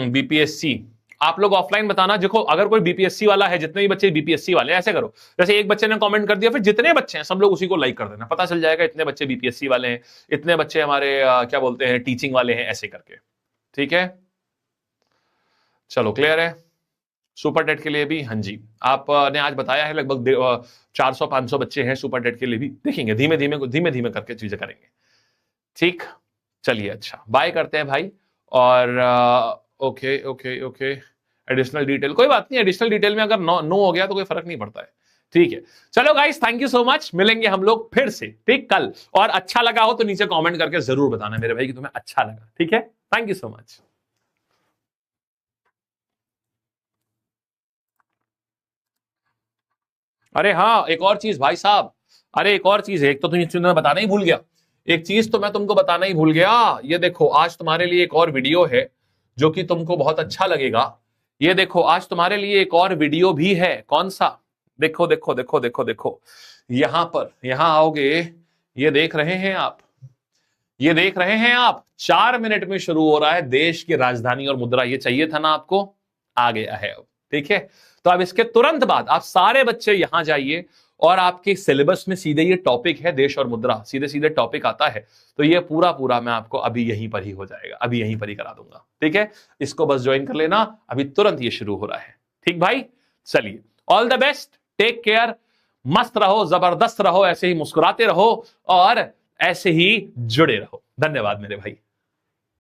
बीपीएससी, आप लोग ऑफलाइन बताना। देखो अगर कोई बीपीएससी वाला है, जितने भी बच्चे बीपीएससी वाले हैं, ऐसे करो जैसे एक बच्चे ने कमेंट कर दिया, फिर जितने बच्चे हैं सब लोग उसी को लाइक कर देना, पता चल जाएगा इतने बच्चे बीपीएससी वाले हैं, इतने बच्चे हमारे क्या बोलते हैं टीचिंग वाले हैं, ऐसे करके, ठीक है? चलो, क्लियर है? सुपर टेट के लिए भी, हाँ जी, आपने आज बताया है लगभग 400-500 बच्चे हैं सुपर टेट के लिए भी। देखेंगे धीमे धीमे करके चीजें करेंगे, ठीक? चलिए, अच्छा बाय करते हैं भाई। और okay okay okay, additional detail कोई बात नहीं, एडिशनल डिटेल में अगर नो हो गया तो कोई फर्क नहीं पड़ता है, ठीक है? चलो guys, thank you so much, मिलेंगे हम लोग फिर से, ठीक, कल। और अच्छा लगा हो तो नीचे कमेंट करके जरूर बताना मेरे भाई कि तुम्हें अच्छा लगा, ठीक है? Thank you so much. अरे हाँ, एक और चीज भाई साहब, अरे एक और चीज है, एक तो तुम्हें बताना ही भूल गया, एक चीज तो मैं तुमको बताना ही भूल गया। ये देखो, आज तुम्हारे लिए एक और वीडियो है जो कि तुमको बहुत अच्छा लगेगा। ये देखो, आज तुम्हारे लिए एक और वीडियो भी है। कौन सा? देखो देखो देखो देखो देखो, यहां पर, यहां आओगे, ये देख रहे हैं आप, ये देख रहे हैं आप, 4 मिनट में शुरू हो रहा है देश की राजधानी और मुद्रा। ये चाहिए था ना आपको, आ गया है अब, ठीक है? तो अब इसके तुरंत बाद आप सारे बच्चे यहां जाइए और आपके सिलेबस में सीधे ये टॉपिक है देश और मुद्रा, सीधे सीधे टॉपिक आता है, तो ये पूरा पूरा मैं आपको अभी यहीं पर ही हो जाएगा, अभी यहीं पर ही करा दूंगा। ठीक है, इसको बस ज्वाइन कर लेना, अभी तुरंत ये शुरू हो रहा है। ठीक भाई, चलिए, all the best, take care, मस्त रहो, जबरदस्त रहो, ऐसे ही मुस्कुराते रहो और ऐसे ही जुड़े रहो। धन्यवाद मेरे भाई।